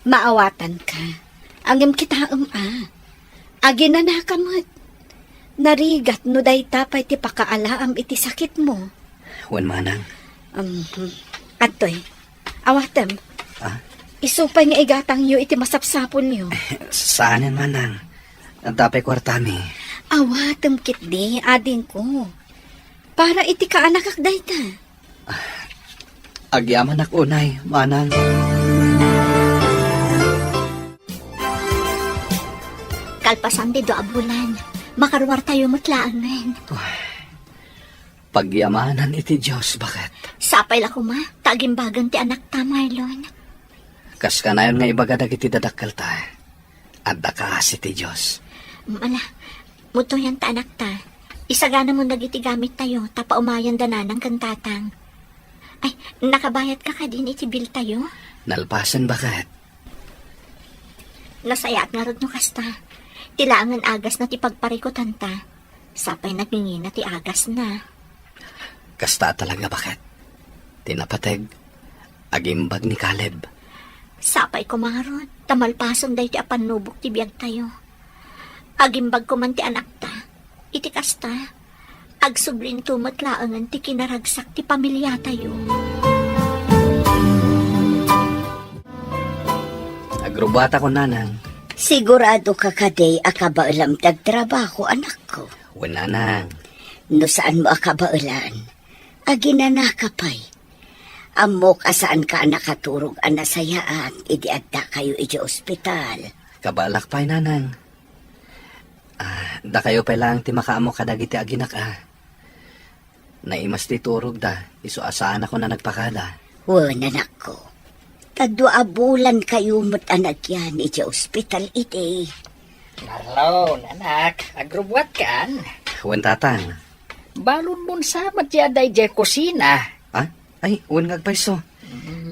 Maawatan ka. Angim kitaam Agi na nakamot. Narigat no day tapay ti pakaalaam iti sakit mo. Wen manang. Atoy, awatem. Isupay nga igatang yu iti masapsapon yu. Saanin manang. Ang tapay kwarta mi. Awatem kitdi, ading ko. Para iti kaanak akday ta. Agyaman ak unay, manang. Kalpasan di do abulan. Makaruwar tayo matlaangan. Pagyamanan iti Diyos, bakit? Sapay la ko ma, tagimbagan ti anak ta, Marlon. Kas ka na yun nga ibagadag iti dadakkel ta. Adda ka si ti Diyos. Mala, muto yan ta anak ta. Isagana mo nagiti gamit tayo, tapa umayan dananang kantatang. Ay, nakabayad ka din iti bill tayo? Nalpasan bakit? Nasayat nga rod no kasta. Tilaangan agas na ti pagparikutan ta. Sapay nagingin na ti agas na. Kasta talaga bakit? Tinapateg. Agimbag ni Caleb. Sapay ko mga rod. Tamalpason day ti apanubok ti biyag tayo. Agimbag ko man ti anak ta. Iti kasta. Agsublin tumatlaangan ti kinaragsak ti pamilya tayo. Agrubata ko nanang. Sigurado ka kaday akabaalam tagtrabaho, anak ko. Wala nang. No saan mo akabaalan? Aginana ka pa'y. Amok asaan ka nakaturog anasayaan, idi adda kayo iti ospital. Kabalak pa'y nanang. Da kayo pa lang ti makaamo kadag iti aginak Naimas ti turog da, iso asaan ako na nagpakada. Wan, anak ko. Tagdua bulan kayo mo't anak yan iti ospital iti. Marlon, anak, agrubwat kan? Wan tatang. Balon mo sa matyaday jay kusina. Ay, wan ngagpayso.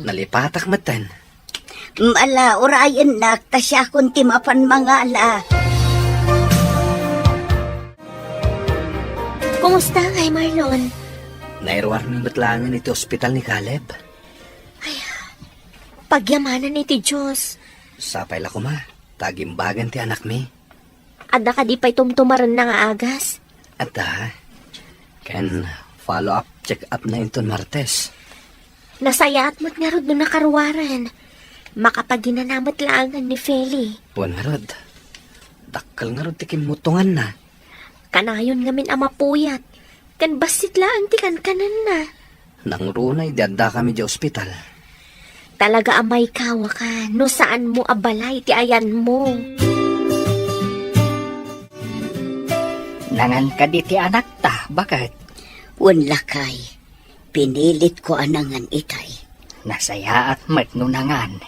Nalipatak matan. Mala, orayan nak, tasya kung timapan mangala. Kumusta kay Marlon? Nairwar mi batlangan iti ospital ni Caleb. Pagyamanan ni ti Diyos. Sapay la ko ma, tagimbagan ti anak mi. Adda ka di pa'y tumtumaran na nga agas. At can follow up, check up na inton Martes. Nasayaat mo't nga rod no nakaruwaran. Makapaginanamat laangan ni Feli. Wan nga rod. Dakkel nga rod ti kimutungan na. Kanayon ngamin amapuyat. Kan basit laan ti kanan na. Nang runay, diadda kami di ospital. Talaga amay kawa ka. No saan mo abalay ti ayan mo. Nangan ka di ti anak ta, bakit? Wan lakay. Pinilit ko anangan itay. Nasaya at mat no nangan.